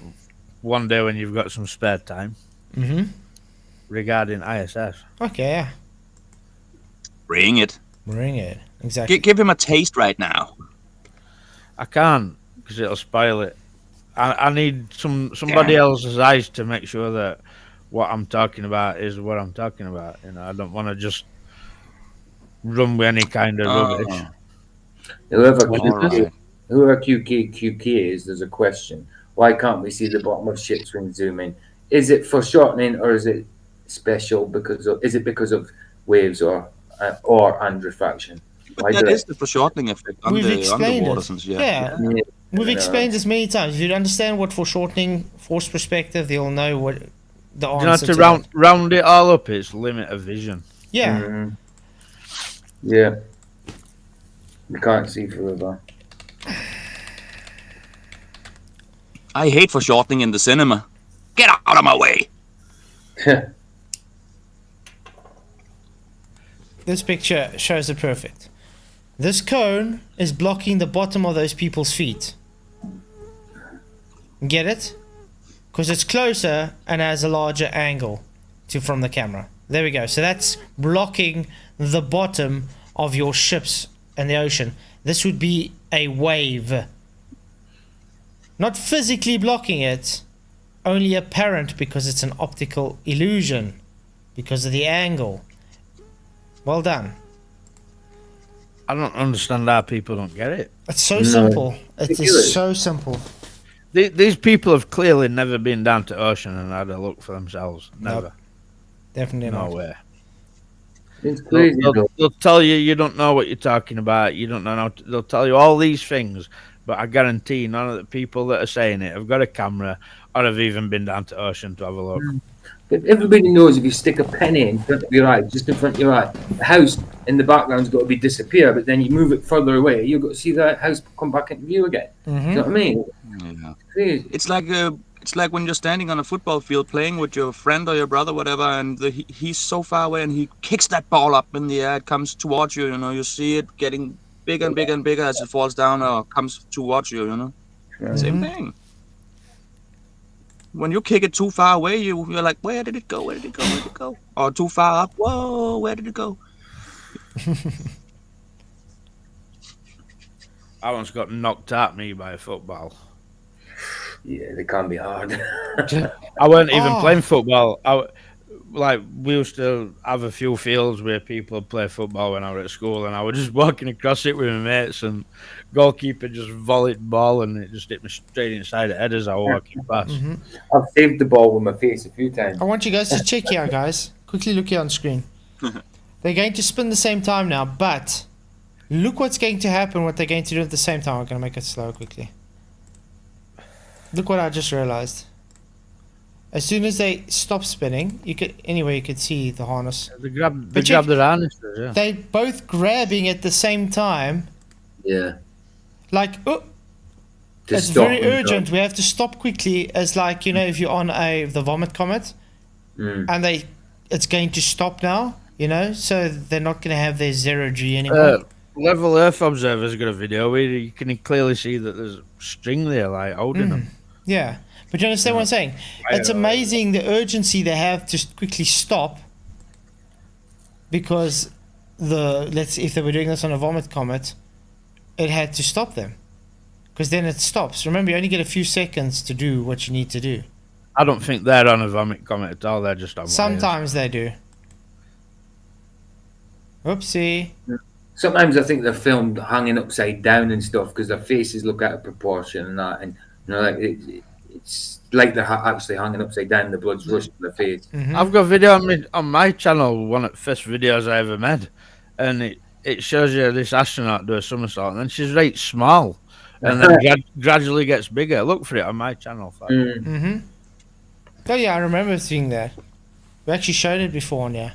one day when you've got some spare time. Mm-hmm. Regarding ISS. Okay, yeah. Bring it. Bring it. Exactly. Give him a taste right now. I can't, because it'll spoil it. I need somebody else's eyes to make sure that what I'm talking about is what I'm talking about. You know, I don't want to just run with any kind of rubbish. Whoever QK is, there's a question. Why can't we see the bottom of ships when zooming? Is it foreshortening or is it special because of waves or and refraction? But that is the foreshortening effect on We've the explained underwater it. since, Yeah. We've explained this many times. If you understand what foreshortening, force perspective, you'll know what the You answer know, to that. round it all up, it's limit of vision. Yeah. Mhm. Yeah. You can't see forever. I hate foreshortening in the cinema. Get out of my way. This picture shows it perfect. This cone is blocking the bottom of those people's feet. Get it? Because it's closer and has a larger angle from the camera. There we go. So that's blocking the bottom of your ships in the ocean. This would be a wave. Not physically blocking it, only apparent because it's an optical illusion because of the angle. Well done. I don't understand how people don't get it. It's so simple. It is so simple. These people have clearly never been down to ocean and had a look for themselves. Never. Nope. Definitely no not. way. It's crazy. They'll tell you you don't know what you're talking about. You don't know. They'll tell you all these things, but I guarantee none of the people that are saying it have got a camera or have even been down to ocean to have a look. But everybody knows if you stick a penny in front of your eye, just in front of your eye, the house in the background's got to be disappear, but then you move it further away, you've got to see that house come back into view again. Mm-hmm. Do you know what I mean? Yeah. Crazy. It's like when you're standing on a football field playing with your friend or your brother, whatever, and he's so far away and he kicks that ball up in the air. It comes towards you. You know, you see it getting bigger and bigger and bigger as it falls down or comes towards you. You know, same thing. When you kick it too far away, you're like, where did it go? Where did it go? Where did it go? Or too far up, whoa, where did it go? I once got knocked at me by a football. Yeah, they can be hard. I weren't even playing football. We used to have a few fields where people play football when I was at school, and I was just walking across it with my mates, and goalkeeper just volleyed the ball, and it just hit me straight inside the head as I was walking past. Mm-hmm. I've saved the ball with my face a few times. I want you guys to check here, guys. Quickly look here on screen. They're going to spin the same time now, but look what's going to happen, what they're going to do at the same time. I'm going to make it slow quickly. Look what I just realized. As soon as they stop spinning, you could see the harness. They grab the harnesses, yeah. They both grabbing at the same time. Yeah. Like, it's very urgent. We have to stop quickly. As like, you know, if you're on the Vomit Comet, and it's going to stop now. So they're not going to have their 0G anymore. Level Earth Observer's got a video where you can clearly see that there's string there, like holding them. Yeah, but you understand what I'm saying? It's amazing the urgency they have to quickly stop, because if they were doing this on a vomit comet, it had to stop them, because then it stops. Remember, you only get a few seconds to do what you need to do. I don't think they're on a vomit comet at all. They're just on Sometimes they do. Oopsie. Sometimes I think they're filmed hanging upside down and stuff because their faces look out of proportion and that, and it's like they're actually hanging upside down. The blood's rushing to their face. I've got a video on my channel, one of the first videos I ever made, and it shows you this astronaut do a somersault, and then she's right small, and then gradually gets bigger. Look for it on my channel. Oh yeah, I remember seeing that. We actually showed it before, yeah.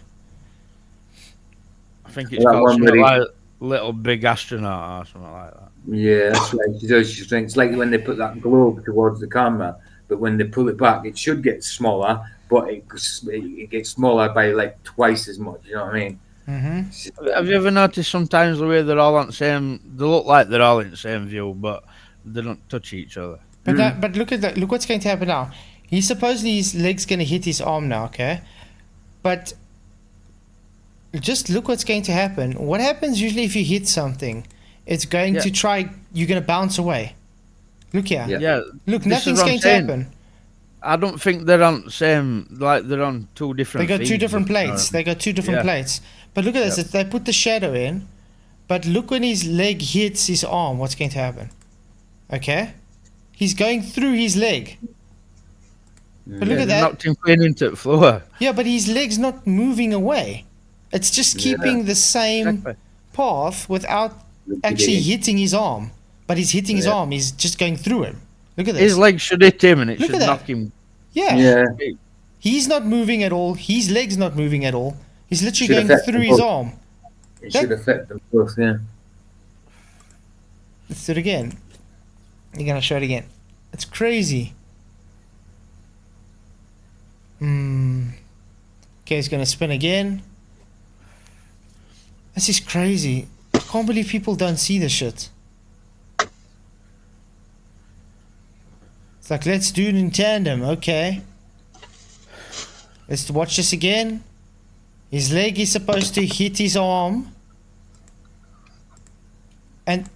I think it's called something like Little Big Astronaut or something like that. Yeah, that's right. She does. It's like when they put that globe towards the camera, but when they pull it back, it should get smaller, but it gets smaller by like twice as much. You know what I mean? Have you ever noticed sometimes the way they're all on the same? They look like they're all in the same view, but they don't touch each other. But look at that. Look what's going to happen now. He's supposedly his leg's going to hit his arm now, okay? But just look what's going to happen. What happens usually if you hit something? It's going to try. You're going to bounce away. Look here. Yeah. Look, nothing's going to happen. I don't think they're on the same. Like they're on two different. They got two different plates. They got two different plates. But look at this. They put the shadow in. But look when his leg hits his arm. What's going to happen? Okay. He's going through his leg. But look at that. Knocked him clean into the floor. Yeah, but his leg's not moving away. It's just keeping the same path without actually hitting his arm. But he's hitting his arm. He's just going through him. Look at this. His leg should hit him and it Look should at knock that. him. Yeah. He's not moving at all. His leg's not moving at all. He's literally Should going affect through them his both. arm. It should affect them both. Yeah. Let's do it again. You're going to show it again. It's crazy. Okay, it's going to spin again. This is crazy. I can't believe people don't see this shit. It's like, let's do it in tandem. Okay. Let's watch this again. His leg is supposed to hit his arm. And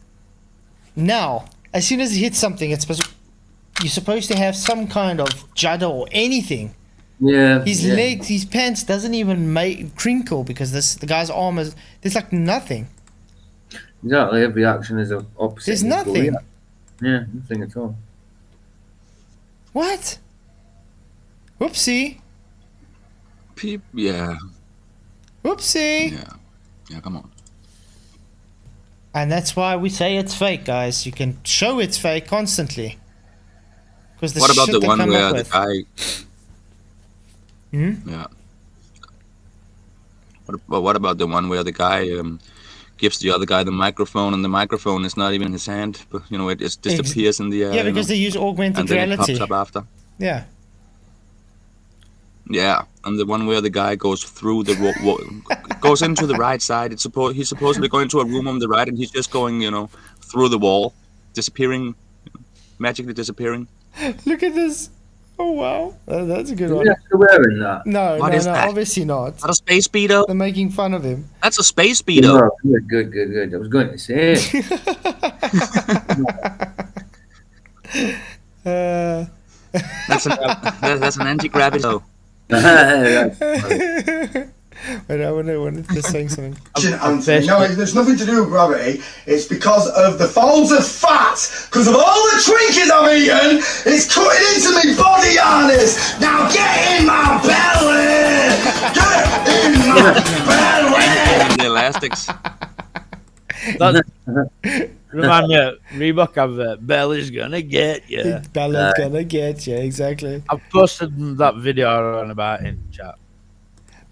now, as soon as he hits something, you're supposed to have some kind of judder or anything. Yeah. His legs, his pants doesn't even crinkle because the guy's arm there's like nothing. Exactly. Every action is opposite. There's nothing. Yeah, nothing at all. What? Whoopsie. Yeah. Whoopsie. Yeah, come on. And that's why we say it's fake, guys. You can show it's fake constantly. Because What about the one where the guy? Yeah. What about the one where the guy gives the other guy the microphone, and the microphone is not even in his hand, but it just disappears in the air? Yeah, because they use augmented reality. And then it pops up after. Yeah. Yeah, and the one where the guy goes through the goes into the right side. He's supposedly going to a room on the right, and he's just going, through the wall, disappearing, magically disappearing. Look at this. Oh wow, that's a good Is one. he actually wearing that? No, What no, is no, that? obviously not. Not a space speedo. They're making fun of him. That's a space speedo. Oh, good. I was going to say it. That's an anti-gravity. Wait, I wanted to say something. Anthony. No, there's nothing to do with gravity. It's because of the falls of fat. Because of all the Twinkies I've eaten, it's cutting into my body harness. Now get in my belly. Get in my belly. The elastics. Remind me, Reebok have Bella's gonna get you. Bella's gonna get you, exactly. I've posted that video on about in chat.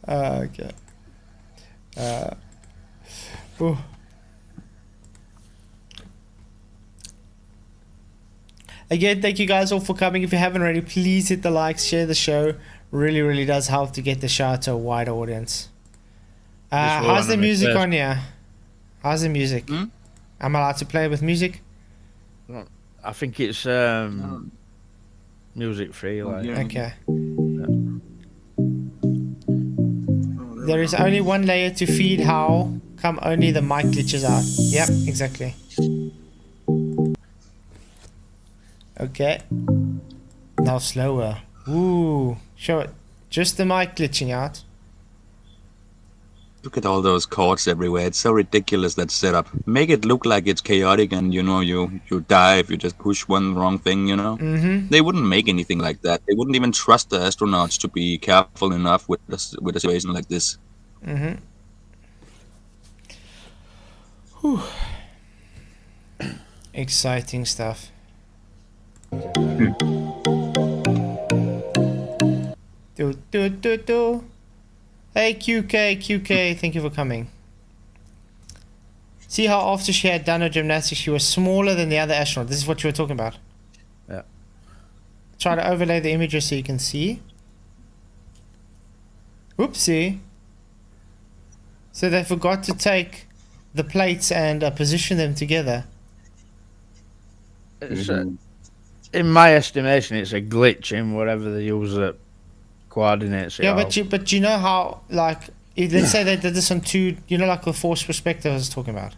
Okay. Oh. Again, thank you guys all for coming. If you haven't already, please hit the like, share the show, really does help to get the show to a wider audience. Just How's the wanna music make on here? How's the music? Am I allowed to play with music? I think it's music free. Like. Okay. There is only one layer to feed. How come only the mic glitches out? Yep, exactly. Okay. Now slower. Ooh, show it. Just the mic glitching out. Look at all those chords everywhere. It's so ridiculous, that setup. Make it look like it's chaotic and, you know, you die if you just push one wrong thing, you know? Mm-hmm. They wouldn't make anything like that. They wouldn't even trust the astronauts to be careful enough with a situation like this. Mm-hmm. Whew. Exciting stuff. Do. Hey QK, thank you for coming. See how after she had done her gymnastics, she was smaller than the other astronaut. This is what you were talking about. Yeah. Try to overlay the images so you can see. Oopsie. So they forgot to take the plates and position them together. It's in my estimation, it's a glitch in whatever they use that coordinates it. Yeah, all. but you know how, like, let's say they did this on two, you know, like the forced perspective I was talking about.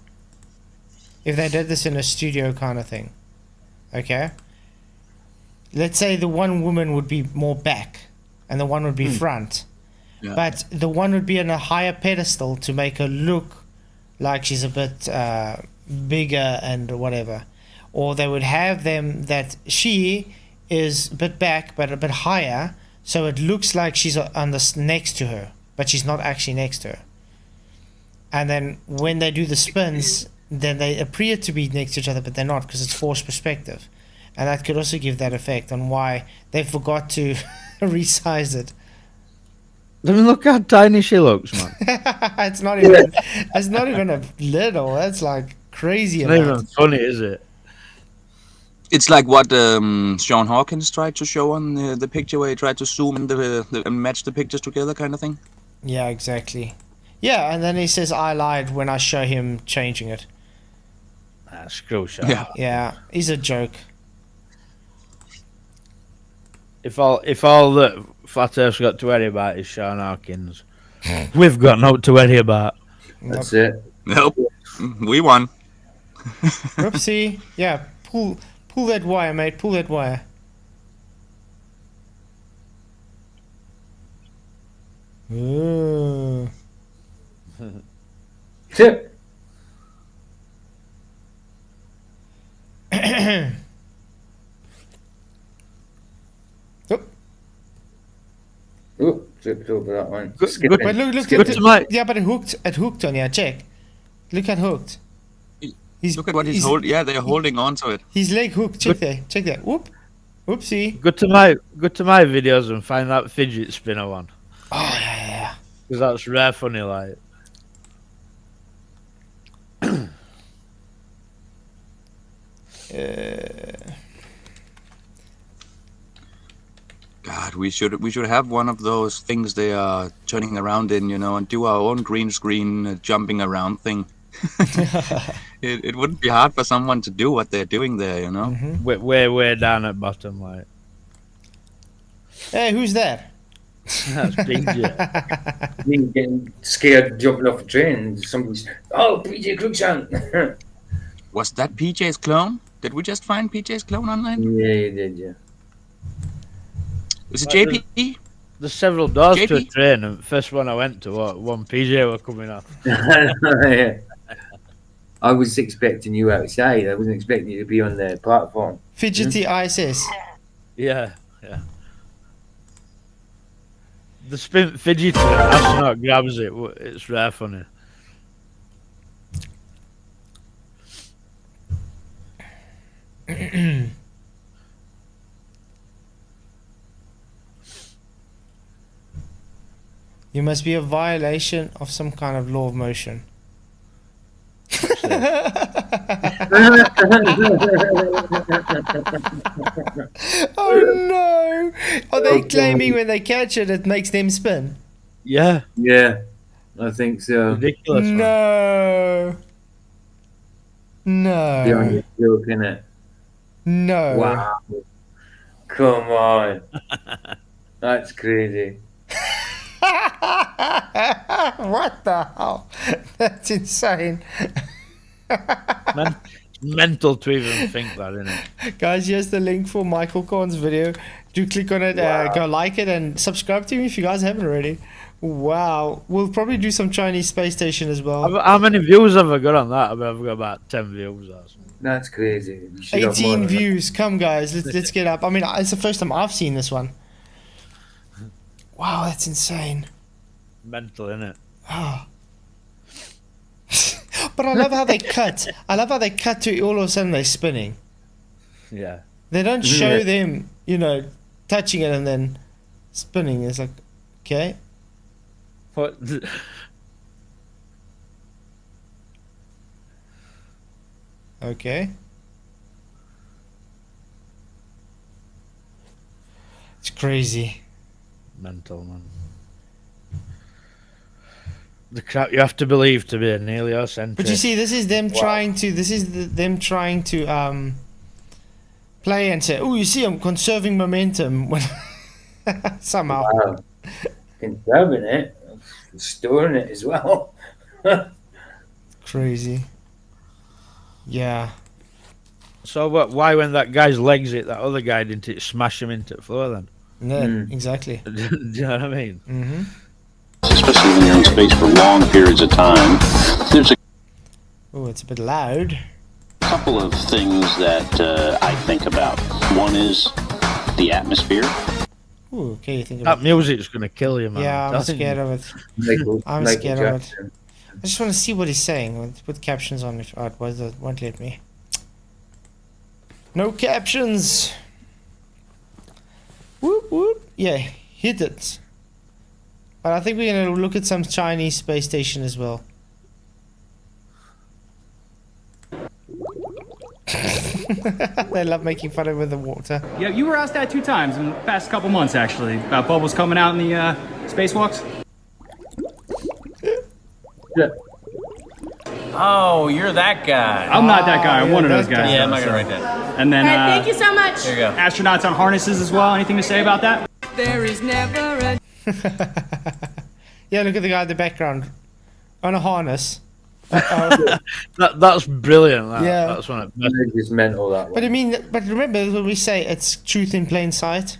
If they did this in a studio kind of thing, okay? Let's say the one woman would be more back and the one would be front. Yeah. But the one would be on a higher pedestal to make her look like she's a bit bigger and whatever. Or they would have them that she is a bit back but a bit higher, so it looks like she's on the next to her, but she's not actually next to her. And then when they do the spins, then they appear to be next to each other, but they're not, because it's forced perspective. And that could also give that effect on why they forgot to resize it. I mean, look how tiny she looks, man. It's not even a little. That's like crazy It's not amount. even funny, is it? It's like what Sean Hawkins tried to show on the picture, where he tried to zoom in and match the pictures together, kind of thing. Yeah, exactly. Yeah, and then he says I lied when I show him changing it. Screw Sean. Yeah, he's a joke. If all that Flat Earth's got to worry about is Sean Hawkins, we've got no to worry about. That's it. Nope. We won. Oopsie. Yeah, pull that wire, mate. Pull that wire. Ooh. Tip. Oh, tripped over that one. But look, yeah, but it hooked on here. Check. Look at hooked. Look at what he's holding. Yeah, they're holding on to it. His leg hooked. Check there. Whoop. Whoopsie. Go to my videos and find that fidget spinner one. Oh yeah. Because that's rare funny, like. God, we should have one of those things they are turning around in, you know, and do our own green screen jumping around thing. It wouldn't be hard for someone to do what they're doing there, you know. Way down at bottom, like. Hey, who's that? That's PJ. Me getting scared jumping off a train. Somebody's PJ Cruikshank. Was that PJ's clone? Did we just find PJ's clone online? Yeah, you did, yeah. Was it JP? There's several doors JP? to a train, and the first one I went to, one PJ were coming off. Yeah. I was expecting you outside. I wasn't expecting you to be on the platform. Fidgety ISS. Yeah. The fidgety astronaut grabs it. It's rare funny. You must be a violation of some kind of law of motion. Oh no! Are they claiming when they catch it, it makes them spin? Yeah. Yeah, I think so. Ridiculous. Man. No. No. Beyond your joke, innit? No. Wow. Come on. That's crazy. What the hell? That's insane. Mental to even think that, innit? Guys, here's the link for Michael Korn's video. Do click on it, go like it, and subscribe to me if you guys haven't already. Wow. We'll probably do some Chinese space station as well. How many views have I got on that? I've got about 10 views or something. That's crazy. You should have more 18 than views. Come, guys. Let's get up. I mean, it's the first time I've seen this one. Wow, that's insane. Mental, innit? Oh. But I love how they cut. I love how they cut to all of a sudden they're spinning. Yeah. They don't show them, you know, touching it and then spinning. It's like, okay. What? Okay. It's crazy. Mental, man. The crap you have to believe to be an heliocentric. But you see, this is them trying to. This is them trying to play and say, "Oh, you see, I'm conserving momentum." When somehow. Wow. Conserving it, storing it as well. Crazy. Yeah. So what? Why, when that guy's legs hit that other guy, didn't it smash him into the floor then? Yeah, exactly. Do you know what I mean? Mm-hmm. Especially when you're in space for long periods of time. There's a Oh, it's a bit loud. couple of things that I think about. One is the atmosphere. Ooh, okay, you think That about music's gonna kill you, man. Yeah, I'm telling scared you. of it. Michael- I'm Michael scared of it. Jackson. I just want to see what he's saying with captions on it. Oh, it won't let me. No captions. Whoop whoop. Yeah, hit it. But I think we're gonna look at some Chinese space station as well. They love making fun of with the water. Yeah, you were asked that 2 times in the past couple months, actually, about bubbles coming out in the spacewalks. Yeah. Oh, you're that guy. I'm not that guy. I'm one of those guys. Yeah, I'm not gonna write that. And then, All right, thank you so much. There you go. Astronauts on harnesses as well. Anything to say about that? There is never a Yeah, look at the guy in the background on a harness. That's brilliant. Yeah. That's one. It's just mental that But I mean, but remember when we say it's truth in plain sight.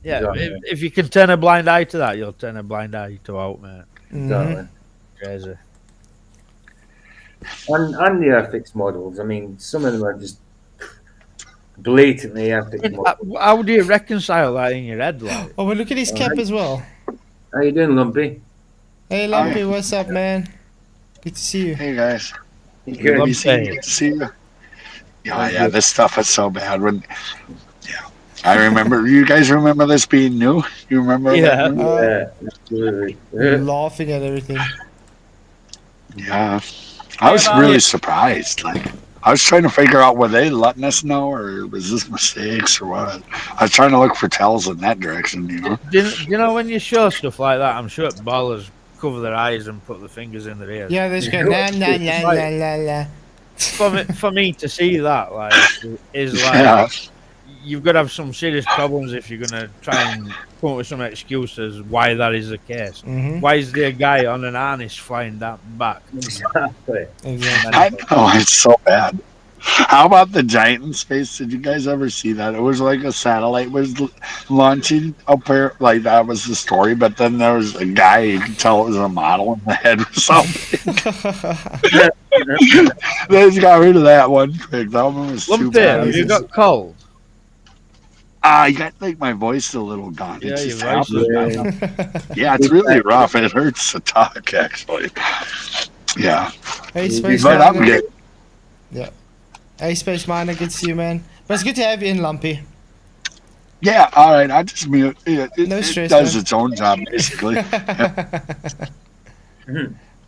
Yeah, Exactly. if you can turn a blind eye to that, you'll turn a blind eye to out, mate. Exactly. Crazy. And the ethics models. I mean, some of them are just blatantly ethics models. How do you reconcile that in your head, like? Oh, but look at his cap as well. How you doing, Lumpy? Hey, Lumpy, what's up, man? Good to see you. Hey guys. Good. Good to see you. Yeah, this stuff is so bad. I remember. You guys remember this being new? You remember? Yeah. that? Absolutely. Laughing at everything. Yeah. I was really surprised. Like, I was trying to figure out were they letting us know, or was this mistakes, or what? I was trying to look for tells in that direction. You know. You know when you show stuff like that, I'm sure ballers cover their eyes and put their fingers in their ears. Yeah, there's go la la la la la la. For me to see that, like, is like, Yeah. you've got to have some serious problems if you're gonna try and come up with some excuses why that is the case. Mhm. Why is there a guy on an harness flying that back? Exactly. I know, it's so bad. How about the giant in space? Did you guys ever see that? It was like a satellite was launching up there. Like, that was the story, but then there was a guy, you could tell it was a model, and the head was so big. They just got rid of that one quick. That one was too Lumpy, bad. have you got cold? I got, like, my voice a little gone. Yeah, It's your just voice is happening. gone. Yeah, it's really rough. It hurts to talk, actually. Yeah. Hey, Space But I'm Miner. good. Yeah. Hey, Space Miner, good to see you, man. But it's good to have you in, Lumpy. Yeah, all right. I just mute. It No stress, does man. its own job, basically.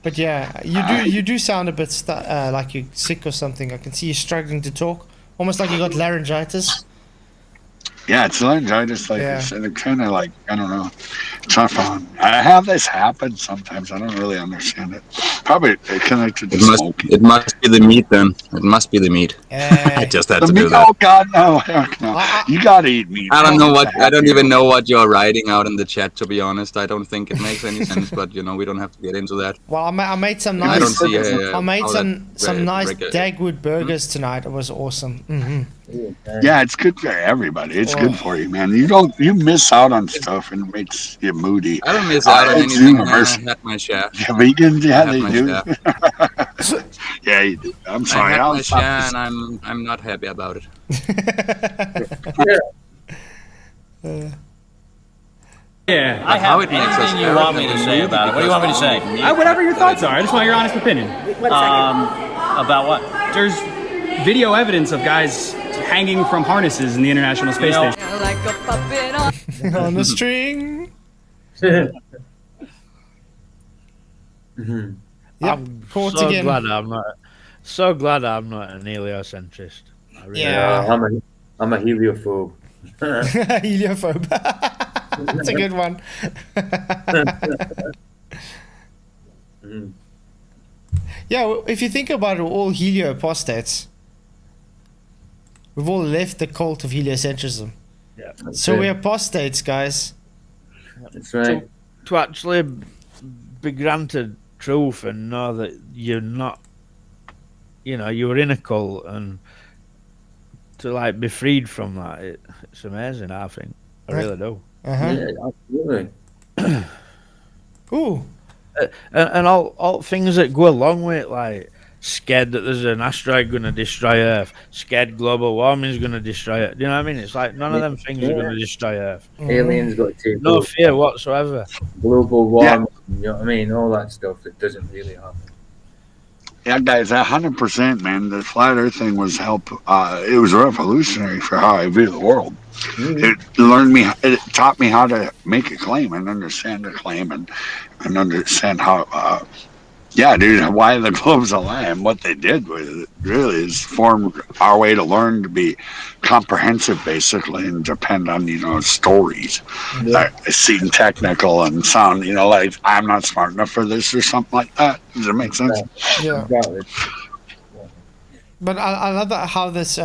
But yeah, you do sound a bit like you're sick or something. I can see you struggling to talk, almost like you got laryngitis. Yeah, it's laryngitis, like Yeah. I said. It's kind of like, I don't know. It's not fun. I have this happen sometimes. I don't really understand it. Probably connected to smoking. It must be the meat then. It must be the meat. I just had The to meat, do that. oh God, no, heck no. You gotta eat meat. I don't know what. It's a I don't happy even meal. know what you're writing out in the chat. To be honest, I don't think it makes any sense. But you know, we don't have to get into that. Well, I made some I nice. don't see, I made how some nice reg- Dagwood burgers tonight. It was awesome. Yeah, it's good for everybody. It's good for you, man. You miss out on stuff and it makes you moody. I don't miss out on It's anything, man. universal. I had my share. Yeah, vegans, yeah, I had they my do. share. Yeah, you do. I'm I sorry. had I'll my stop share, this. and I'm not happy about it. Yeah. I How have it makes us anything you want me to say about it. What do you want me to say? Whatever your thoughts are. I just want your honest opinion. About what? There's video evidence of guys hanging from harnesses in the International Space Station. Like a puppet On the string. I'm caught so again. glad I'm not. So glad I'm not an heliocentrist. I really Yeah. I'm a heliophobe. Heliophobe. That's a good one. Yeah, well, if you think about it, we're all helioapostates. We've all left the cult of heliocentrism. Yeah. So we're apostates, guys. That's right. To actually be granted truth and know that you're not, you know, you were in a cult, and to like be freed from that, it's amazing. I think I really do. Yeah, absolutely. Ooh. And all things that go along with it, like scared that there's an asteroid going to destroy Earth, scared global warming is going to destroy it. Do you know what I mean? It's like none of them things are going to destroy Earth. Aliens got to take No over. fear whatsoever. Global warming, you know what I mean? All that stuff that doesn't really happen. Yeah, guys, 100%, man. The flat Earth thing was it was revolutionary for how I view the world. It taught me how to make a claim and understand a claim and understand how, why the globe's a lie and what they did with it really is form our way to learn to be comprehensive, basically, and depend on, stories. Seem technical and sound, like I'm not smart enough for this or something like that. Does it make sense? Yeah. But I love that how this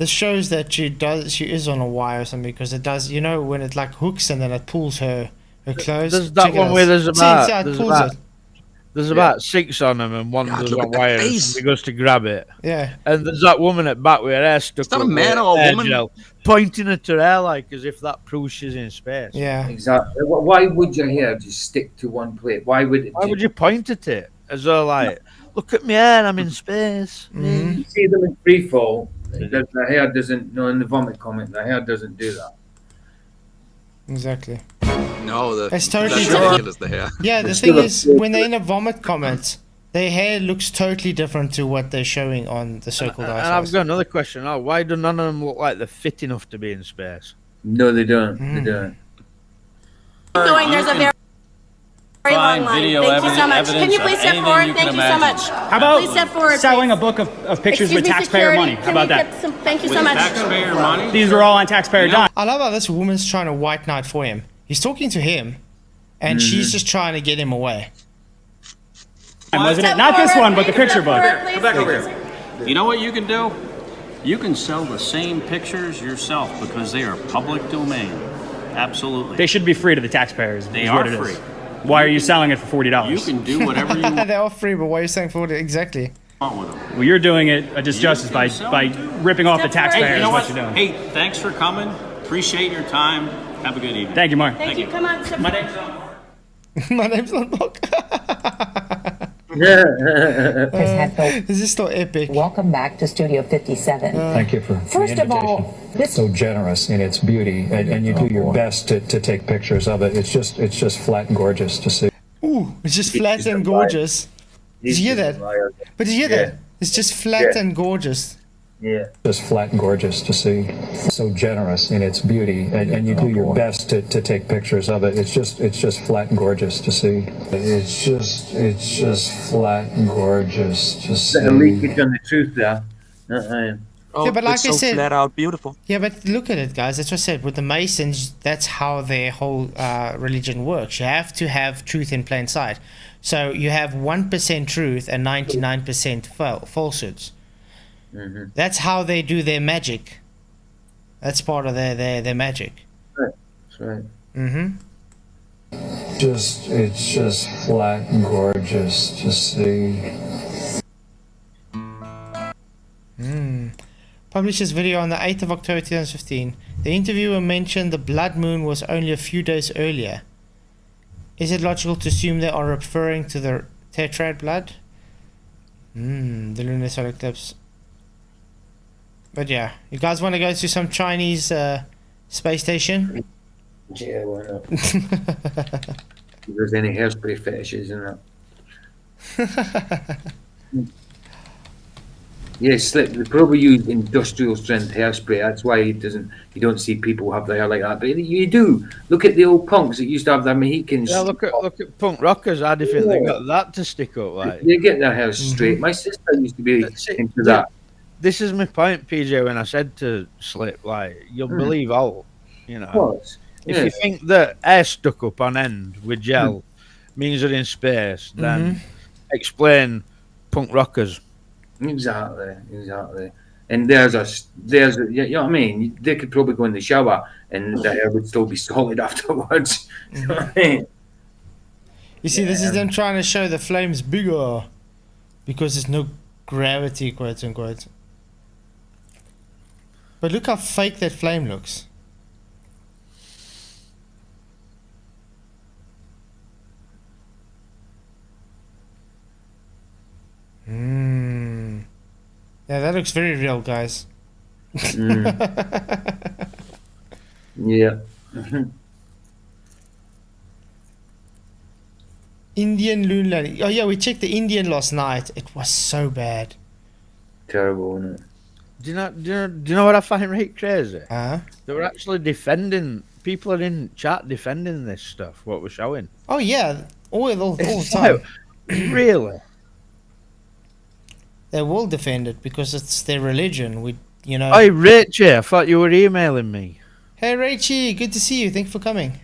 shows that she is on a wire or something, because it does, when it like hooks and then it pulls her clothes. There's that one where there's there's about 6 on them, and one does on wires, and he goes to grab it. Yeah. And there's that woman at back with her hair stuck that up a man with or a hair woman? gel, pointing at her hair like as if that proves she's in space. Yeah. Exactly. Why would your hair just stick to one plate? Why would it? Why would you point at it as though like, look at me hair, I'm in space. You see them in free fall. The hair doesn't. No, in the vomit comment, the hair doesn't do that. Exactly. No, It's totally that's different. ridiculous, the hair. Yeah, the thing is, when they're in a vomit comment, their hair looks totally different to what they're showing on the circle And dice. I've got another question. Oh, why do none of them look like they're fit enough to be in space? No, they don't. They don't. Knowing there's a very long Find line. video Thank you so much. evidence Can you of please step anything forward? you Thank can you so much. imagine. How about Please step forward, selling please. a book of pictures Excuse with me, taxpayer security. money? How Can about we that? get some? Thank you With so much. taxpayer money? These were all on taxpayer dime. I love how this woman's trying to white knight for him. He's talking to him, and she's just trying to get him away. Wasn't it? Step Not this forward, one, but the please. picture Step book. forward, please. Come back over here. You know what you can do? You can sell the same pictures yourself because they are public domain. Absolutely. They should be free to the taxpayers. They is are what it is. free. Why are you selling it for $40? You can do whatever you They are free, but why are you saying for it exactly? want with them. Well, you're doing it a disjustice by ripping off the taxpayers. Hey, you know what what? you're doing. Hey, thanks for coming. Appreciate your time. Have a good evening. Thank you, Mark. Thank you. Come on. Step My forward. name's on. My name's not Mark. This is still epic. Welcome back to Studio 57. Thank you for First the of all, invitation. this So generous in its beauty, and you do your best to take pictures of it. It's just flat and gorgeous to see. Ooh, it's just flat and gorgeous. Did you hear that? But did you hear that? It's just flat and gorgeous. Yeah. Just flat and gorgeous to see. So generous in its beauty, and you do your best to take pictures of it. It's just flat and gorgeous to see. It's just flat and gorgeous to see. Bit of leakage on the truth there. Yeah, but like it's I so said, flat out beautiful. Yeah, but look at it, guys. That's what I said. With the Masons, that's how their whole religion works. You have to have truth in plain sight. So you have 1% truth and 99% falsehoods. Mm-hmm. That's how they do their magic. That's part of their magic. Right. That's right. Mm-hmm. It's just flat and gorgeous to see. Published this video on the 8th of October 2015. The interviewer mentioned the blood moon was only a few days earlier. Is it logical to assume they are referring to the tetrad blood? The lunar solar eclipse. But yeah, you guys want to go to some Chinese space station? Yeah, why not? If there's any hairspray fetishes in that. Yeah, Slip. They probably use industrial strength hairspray. That's why you don't see people have their hair like that. But you do. Look at the old punks that used to have their Mohicans. Yeah, look at punk rockers. How do you think they got that to stick up like? They get their hair straight. My sister used to be into that. This is my point, PJ. When I said to Slip, like, you'll believe all, you know. Of course. If you think that hair stuck up on end with gel means they're in space, then explain punk rockers. Exactly. And there's you know what I mean? They could probably go in the shower and the hair would still be solid afterwards. You know what I mean? You see, this is them trying to show the flames bigger because there's no gravity, quote unquote. But look how fake that flame looks. Yeah, that looks very real, guys. Yeah. Indian moon landing. Oh yeah, we checked the Indian last night. It was so bad. Terrible, isn't it? Do you know what I find really crazy? They were actually defending. People are in chat defending this stuff. What we're showing. Oh yeah, all the time. Really? They will defend it because it's their religion. You know. Hey, Richie, I thought you were emailing me. Hey, Richie, good to see you. Thanks for coming.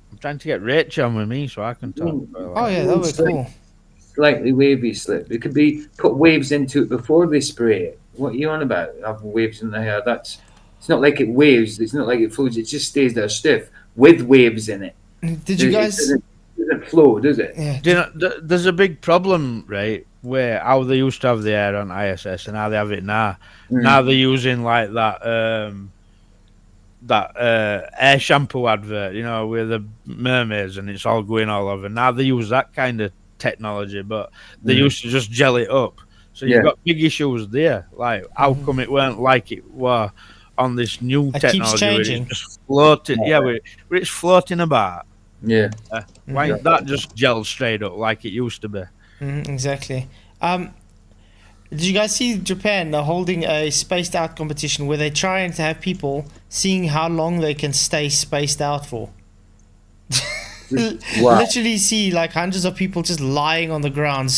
I'm trying to get Richie on with me so I can talk. Oh yeah, that would be cool. Slightly wavy Slip. It could be put waves into it before they spray it. What are you on about? Having waves in the hair. It's not like it waves. It's not like it flows. It just stays there stiff with waves in it. Did you guys? It doesn't flow, does it? Yeah. Do you know, there's a big problem, right? Where how they used to have the air on ISS and how they have it now. Now they're using like that air shampoo advert, you know, with the mermaids and it's all going all over. Now they use that kind of technology, but they used to just gel it up. So you've got big issues there. Like how come it weren't like it were on this new technology? Keeps changing. Where it's just floating. Yeah, where it's floating about. Yeah. Why ain't that just gelled straight up like it used to be? Exactly. Did you guys see Japan? They're holding a spaced out competition where they're trying to have people seeing how long they can stay spaced out for. Literally see like hundreds of people just lying on the ground,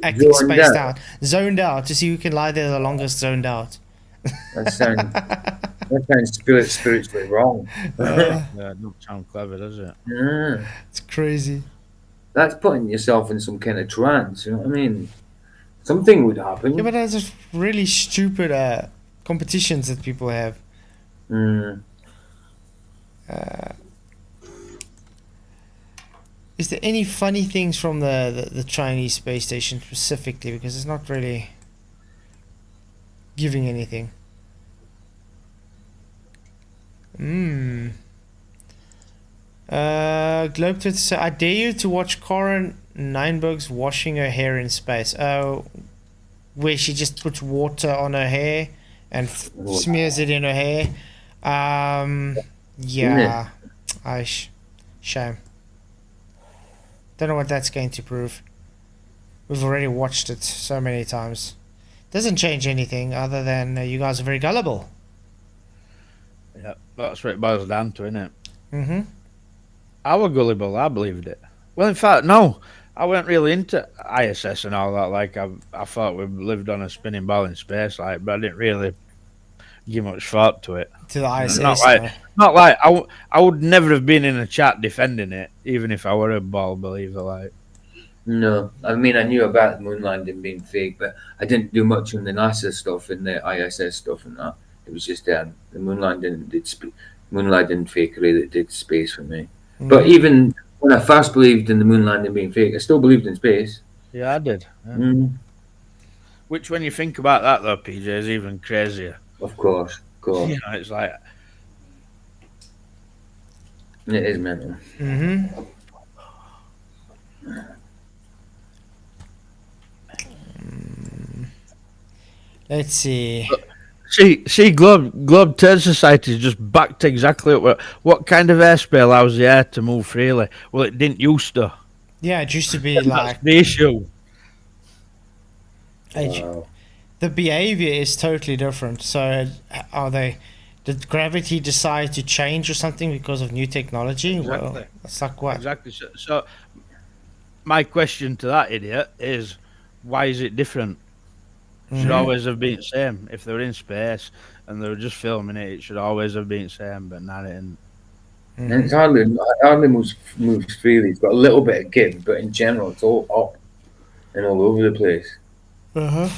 acting spaced out, zoned out, to see who can lie there the longest zoned out. That sounds spiritually wrong. Yeah, it don't sound clever, does it? Yeah. It's crazy. That's putting yourself in some kind of trance, you know what I mean? Something would happen. Yeah, but that's just really stupid competitions that people have. Is there any funny things from the Chinese space station specifically? Because it's not really giving anything. Globetrotter, so I dare you to watch Corin Nineberg's washing her hair in space. Oh, where she just puts water on her hair and smears it in her hair. Yeah. Shame. Don't know what that's going to prove. We've already watched it so many times. Doesn't change anything other than you guys are very gullible. Yeah, that's what it boils down to, innit? Mm-hmm. I was gullible. I believed it. Well, in fact, no. I weren't really into ISS and all that. Like, I thought we lived on a spinning ball in space, like, but I didn't really give much thought to it. To the ISS, not like I would never have been in a chat defending it, even if I were a ball believer. Like, No, I mean, I knew about the moon landing being fake, but I didn't do much on the NASA stuff and the ISS stuff and that. It was just the moon landing fakery that did space for me. But even when I first believed in the moon landing being fake, I still believed in space. yeah, I did. Yeah. Which, when you think about that, though, PJ, is even crazier. Of course. You know, it's like it is mental. Mm-hmm. Let's see. See, Globe Turn Society is just backed exactly up. What kind of airspace allows the air to move freely? Well, it didn't used to. Yeah, it used to be like the issue. The behavior is totally different. So, did gravity decide to change or something because of new technology? Exactly. Well, it's like what? Exactly. So, my question to that idiot is, why is it different? Should always have been the same. If they were in space and they were just filming it, it should always have been the same, but not it isn't. And it's hardly moves freely. It's got a little bit of give, but in general, it's all up and all over the place. Uh-huh.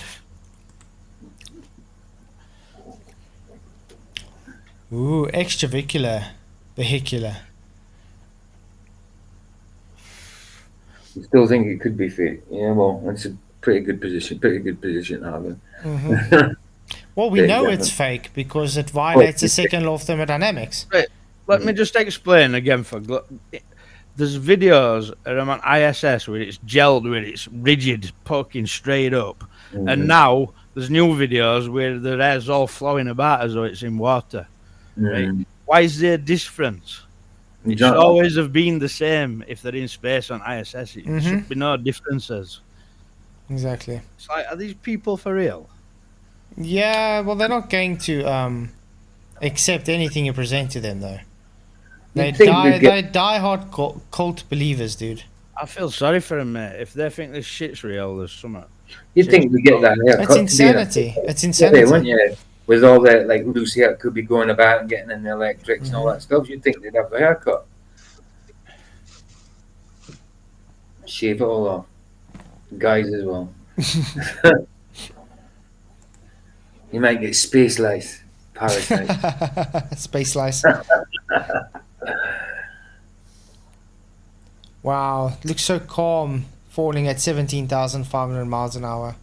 Ooh, extravehicular, vehicular. You still think it could be fake? Yeah, well, that's a pretty good position to have it. Well, we know it's fake because it violates the second law of thermodynamics. Right. Let me just explain again there's videos on ISS where it's gelled, where it's rigid, poking straight up. And now there's new videos where the air's all flowing about as though it's in water. Right? Why is there a difference? It should always have been the same if they're in space on ISS. It should be no differences. Exactly. It's like, are these people for real? Yeah, well, they're not going to accept anything you present to them, though. They're die-hard cult believers, dude. I feel sorry for them, mate. If they think this shit's real, there's something. You'd think we get that haircut. It's insanity. It's insanity. Wouldn't you? With all that like loose hair could be going about and getting in the electrics and all that stuff, you'd think they'd have a haircut. Shave it all off. Guys as well. You might get space lice. Parasite. Space lice. Wow, it looks so calm, falling at 17,500 miles an hour.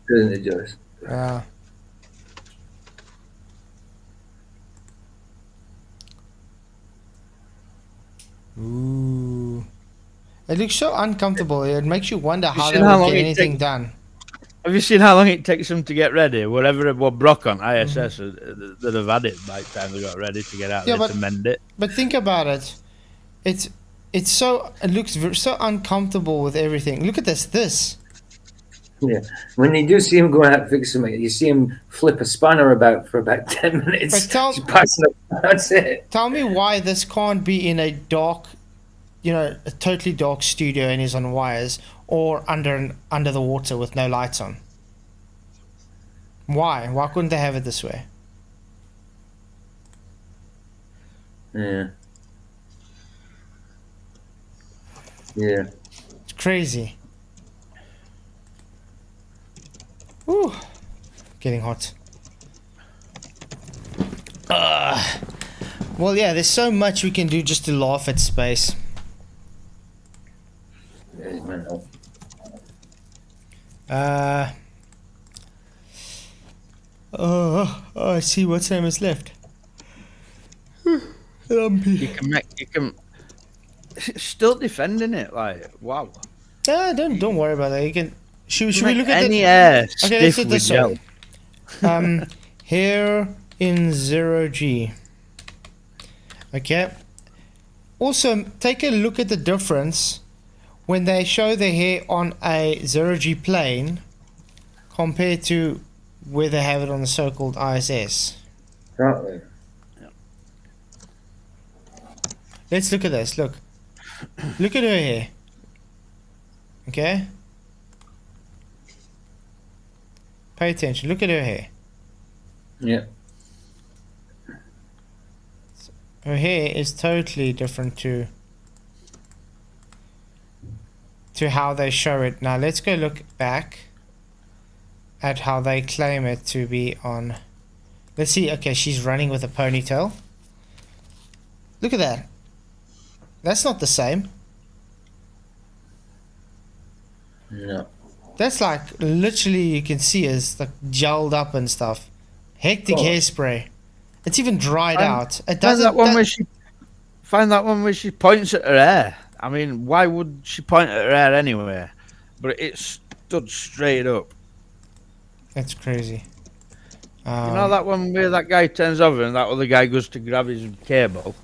Doesn't it just? Yeah. Ooh. It looks so uncomfortable. It makes you wonder how they would get anything done. Have you seen how long it takes them to get ready? Whatever it was broke on ISS, they'd have had it by the time they got ready to get out there to mend it. But think about it. It looks so uncomfortable with everything. Look at this. Yeah. When you do see him go out fix something, you see him flip a spanner about for about 10 minutes. But that's it. Tell me why this can't be in a dark, a totally dark studio and is on wires, or under the water with no lights on. Why? Why couldn't they have it this way? Yeah. Yeah. It's crazy. Ooh, getting hot. Well, yeah, there's so much we can do just to laugh at space. It's mental. I see what's name is left. You can still defending it, like, wow. Don't worry about that. You can. Should we look at any air? Okay, let's do this one. Here in 0G. Okay. Also, take a look at the difference when they show the hair on a 0G plane compared to where they have it on the so-called ISS. Exactly. Let's look at this. Look at her hair. Okay. Pay attention. Look at her hair. Yeah. Her hair is totally different to how they show it. Now let's go look back at how they claim it to be on. Let's see. Okay, she's running with a ponytail. Look at that. That's not the same. No. That's like literally you can see is like gelled up and stuff. Hectic hairspray. It's even dried out. It doesn't. Find that one where she points at her hair. I mean, why would she point at her hair anyway? But it stood straight up. That's crazy. You know that one where that guy turns over and that other guy goes to grab his cable?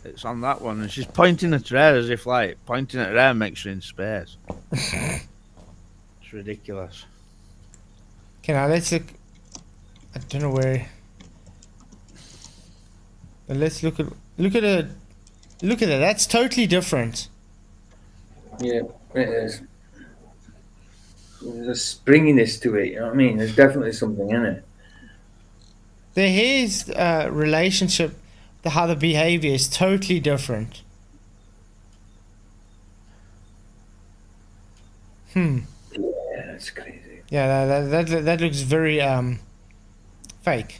It's on that one, and she's pointing at her hair as if, like, pointing at her hair makes her in space. It's ridiculous. Okay, now let's look. I don't know where. But let's look at it. Look at it. That's totally different. Yeah, it is. There's a springiness to it. You know what I mean? There's definitely something in it. The hair's relationship, how the behavior is totally different. Yeah, that's crazy. Yeah, that looks very fake.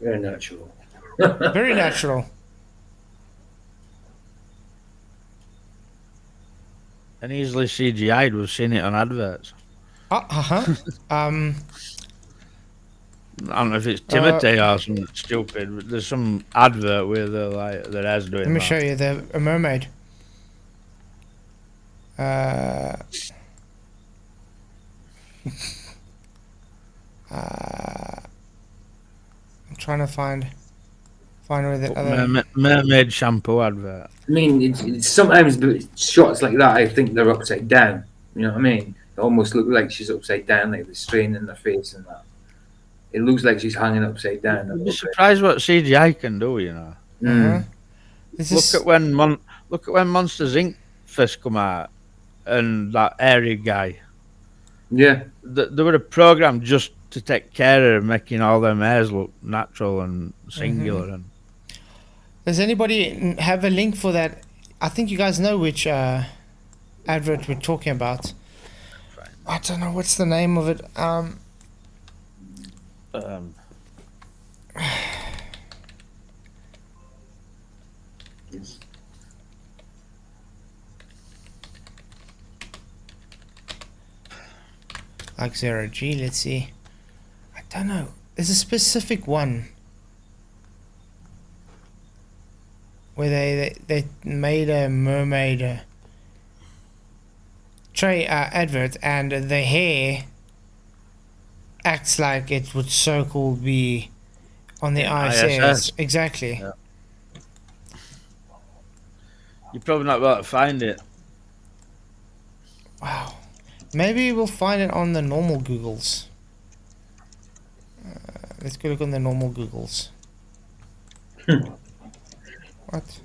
Very natural. Very natural. And easily CGI'd. We've seen it on adverts. I don't know if it's Timothy or something stupid, but there's some advert where they're like their hair's doing Let me that. show you a mermaid. I'm trying to find where the other Mermaid shampoo advert. I mean, it's sometimes shots like that. I think they're upside down. You know what I mean? It almost looks like she's upside down, like the strain in her face and that. It looks like she's hanging upside down. You'd be surprised what CGI can do, you know. Look at when Monsters Inc. first come out, and that airy guy. Yeah. They were a program just to take care of making all them hairs look natural and singular. And does anybody have a link for that? I think you guys know which advert we're talking about. I don't know what's the name of it. Like 0G, let's see. I don't know. There's a specific one where they made a mermaid advert, and the hair acts like it would so-called be on the ISS. Exactly. Yeah. You're probably not able to find it. Wow. Maybe we'll find it on the normal Googles. Let's go look on the normal Googles. What?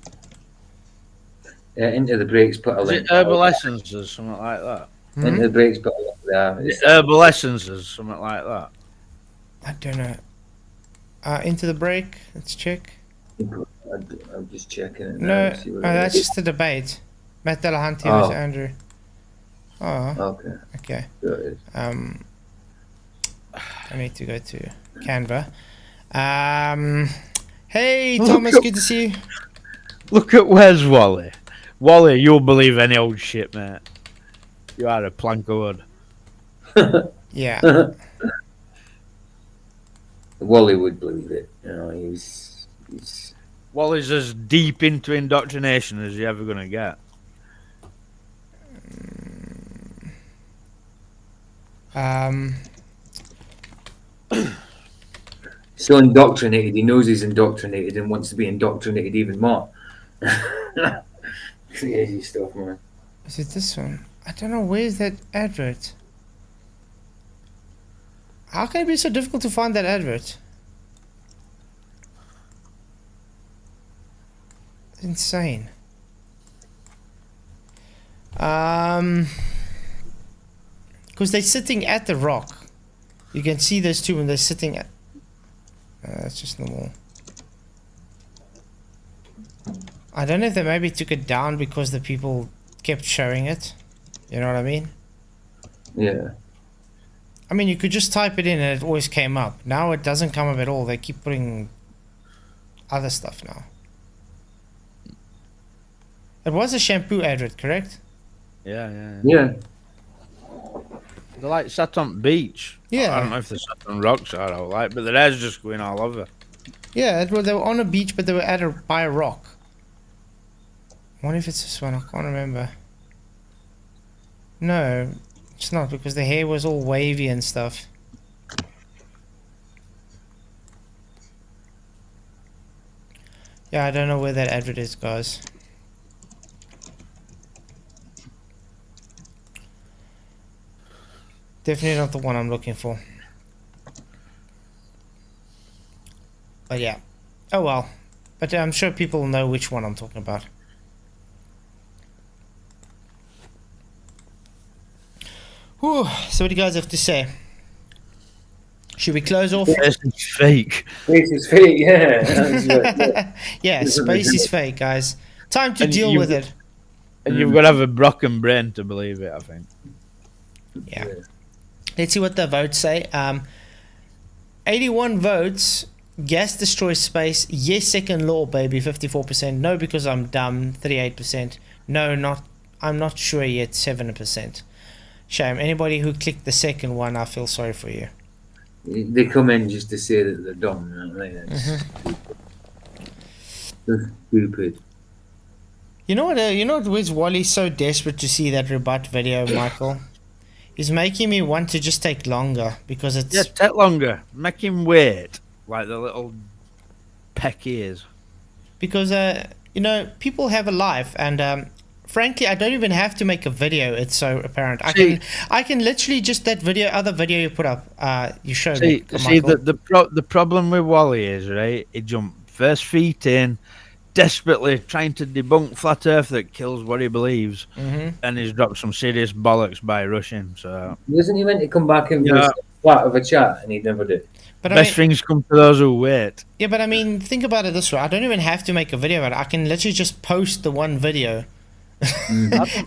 Yeah, Into the Breaks put a Is link. it Herbal Essences, something like that? Into the Breaks put a link there. Is it Herbal Essences, something like that? I don't know. Into the Break. Let's check. I'm just checking it. No, now to see what that's it is. just a debate. Matt Delahanty versus Andrew. Oh. Okay. Okay. Good. I need to go to Canva. Hey Thomas, good to see you. Look at where's Wally. Wally, you'll believe any old shit, mate. You are a plank of wood. Yeah. Wally would believe it. You know, he's Wally's as deep into indoctrination as you're ever gonna get. so indoctrinated. He knows he's indoctrinated and wants to be indoctrinated even more. Crazy stuff, man. Is it this one? I don't know. Where's that advert? How can it be so difficult to find that advert? Insane. Because they're sitting at the rock. You can see those two when they're sitting at. That's just normal. I don't know if they maybe took it down because the people kept showing it. You know what I mean? Yeah. I mean, you could just type it in and it always came up. Now it doesn't come up at all. They keep putting other stuff now. It was a shampoo advert, correct? Yeah. They're like sat on beach. Yeah. I don't know if they're sat on rocks or I don't like, but their hair's just going all over. Yeah, they were on a beach, but they were by a rock. I wonder if it's this one. I can't remember. No, it's not, because the hair was all wavy and stuff. Yeah, I don't know where that advert is, guys. Definitely not the one I'm looking for. But yeah. Oh well. But I'm sure people know which one I'm talking about. Whew. So what do you guys have to say? Should we close off? Space is fake. Space is fake, yeah. Yeah, space is fake, guys. Time to deal with it. And you've got to have a broken brain to believe it, I think. Yeah. Let's see what the votes say. 81 votes. Gas destroys space. Yes, second law, baby. 54%. No, because I'm dumb. 38%. No, I'm not sure yet. 7%. Shame. Anybody who clicked the second one, I feel sorry for you. They come in just to say that they're dumb. You know, like They're stupid. You know what? Where's Wally so desperate to see that rebut video, Michael? He's making me want to just take longer because it's. Yeah, take longer. Make him wait, like the little peck ears. Because people have a life, and frankly, I don't even have to make a video. It's so apparent. I can literally just that other video you put up. You showed me. See, the problem with Wally is, right? He jumped first feet in, desperately trying to debunk flat Earth that kills what he believes, and he's dropped some serious bollocks by rushing. So wasn't he meant to come back and do a flat of a chat, and he never did. But best things come to those who wait. Yeah, but I mean, think about it this way. I don't even have to make a video about it. I can literally just post the one video.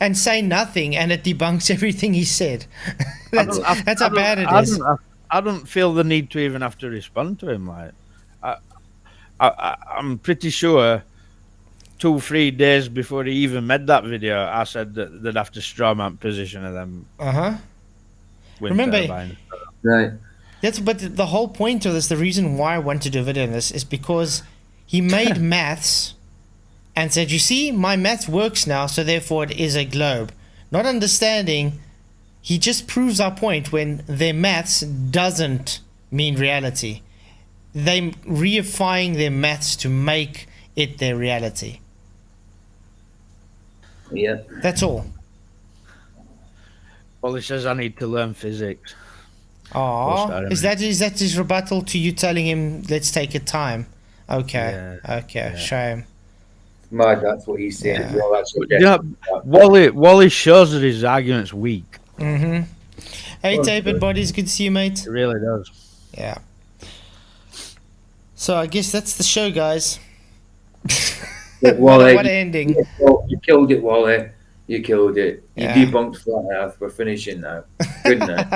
And say nothing, and it debunks everything he said. That's how bad it is. I don't feel the need to even have to respond to him. Like, I'm pretty sure 2-3 days before he even made that video, I said that they'd have to strawman position of them. Remember, right? But the whole point of this, the reason why I want to do a video on this, is because he made maths. And said, you see, my math works now, so therefore it is a globe. Not understanding, he just proves our point when their maths doesn't mean reality. They're reifying their maths to make it their reality. Yeah. That's all. Well, he says I need to learn physics. Oh, is that his rebuttal to you telling him, let's take a time? Okay, shame. Mad, that's what he's saying. Yeah. Well, that's Wally shows that his argument's weak. Hey, David, buddies, good to see you, mate. It really does. Yeah. So I guess that's the show, guys. Wally, what an ending. You killed it, Wally. You killed it. You debunked flat Earth. We're finishing now. Good night.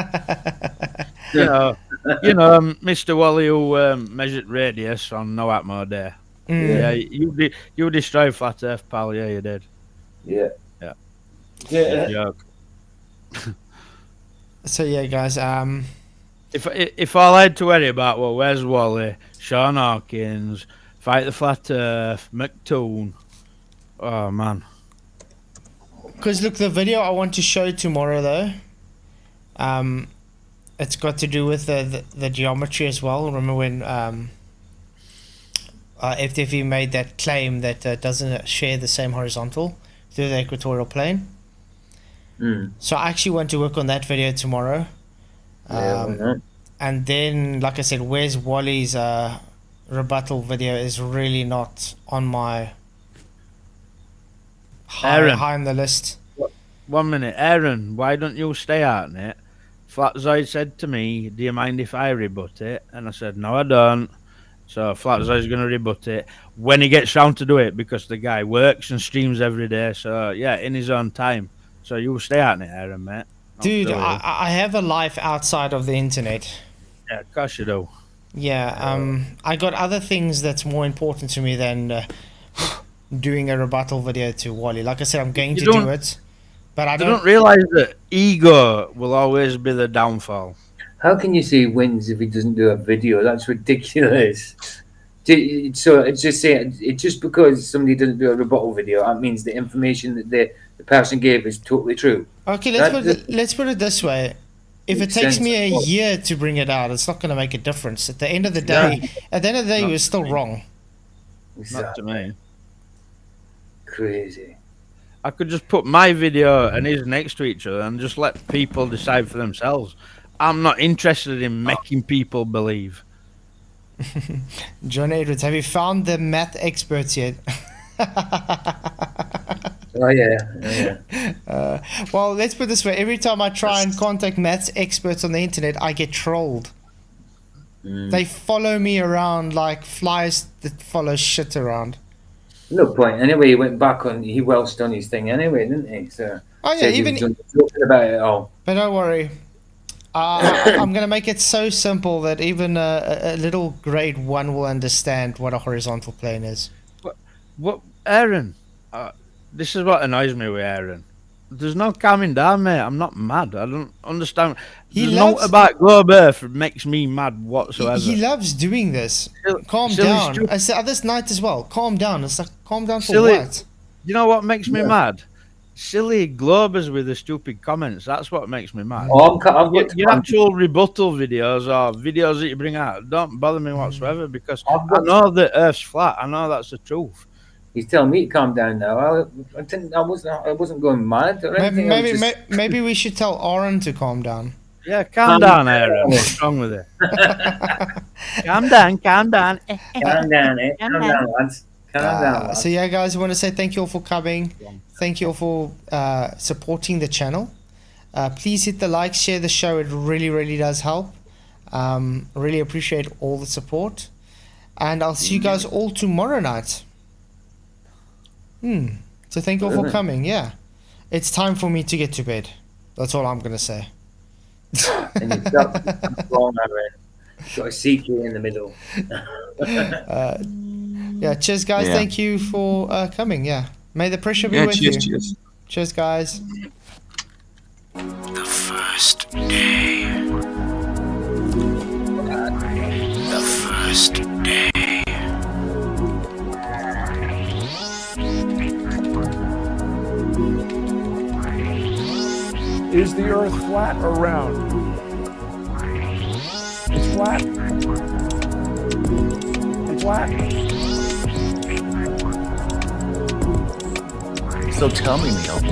Mr. Wally who measured radius on No Atmo Day. Yeah, you destroyed flat Earth, pal. Yeah, you did. Yeah. Joke. So yeah, guys. If all I had to worry about were where's Wally, Sean Hawkins, Fight the Flat Earth, McToon. Oh man. Because look, the video I want to show tomorrow, though, it's got to do with the geometry as well. Remember when FTV made that claim that doesn't share the same horizontal through the equatorial plane? So I actually want to work on that video tomorrow. And then, like I said, Where's Wally's rebuttal video is really not on my high on the list. 1 minute, Aaron, why don't you stay out in it? Flatzoid said to me, do you mind if I rebut it? And I said, no, I don't. So Flatzoid's going to rebut it when he gets round to do it, because the guy works and streams every day. So, yeah, in his own time. So you stay out in it, Aaron, mate. Dude, I have a life outside of the internet. Yeah, of course you do. Yeah, I got other things that's more important to me than doing a rebuttal video to Wally. Like I said, I'm going to do it. But I don't realise that ego will always be the downfall. How can you say he wins if he doesn't do a video? That's ridiculous. So it's just saying, it's just because somebody doesn't do a rebuttal video, that means the information that the person gave is totally true. Okay, let's put it this way. If it takes me a year to bring it out, it's not going to make a difference. At the end of the day, you're still wrong. Not to me. Crazy. I could just put my video and his next to each other and just let people decide for themselves. I'm not interested in making people believe. John Edwards, have you found the math experts yet? Oh yeah. Well, let's put it this way. Every time I try and contact maths experts on the internet, I get trolled. They follow me around like flies that follow shit around. No point. Anyway, he went back on. He welched on his thing anyway, didn't he? So. Oh yeah, even talking about it all. But don't worry. I'm gonna make it so simple that even a little grade 1 will understand what a horizontal plane is. What, Aaron? This is what annoys me with Aaron. There's no calming down, mate. I'm not mad. I don't understand. Nothing about Globe Earth makes me mad whatsoever. He loves doing this. Calm down. I said this night as well. Calm down. It's like, calm down for what? You know what makes me mad? Silly Globers with the stupid comments. That's what makes me mad. Your actual rebuttal videos or videos that you bring out don't bother me whatsoever, because I know that Earth's flat. I know that's the truth. He's telling me to calm down now. I wasn't going mad or anything. Maybe we should tell Oren to calm down. Yeah, calm down, Aaron. What's wrong with it? Calm down. Calm down, lads. So yeah, guys, I want to say thank you all for coming. Thank you all for supporting the channel. Please hit the like, share the show. It really, really does help. Really appreciate all the support. And I'll see you guys all tomorrow night. So thank you all for coming. Yeah, it's time for me to get to bed. That's all I'm gonna say. And you've got a CK in the middle. Yeah, cheers, guys. Yeah. Thank you for coming. Yeah, may the pressure be with you. Cheers. Cheers, guys. The first day. The first day. Is the Earth flat or round? It's flat. It's flat. So tell me, Neil,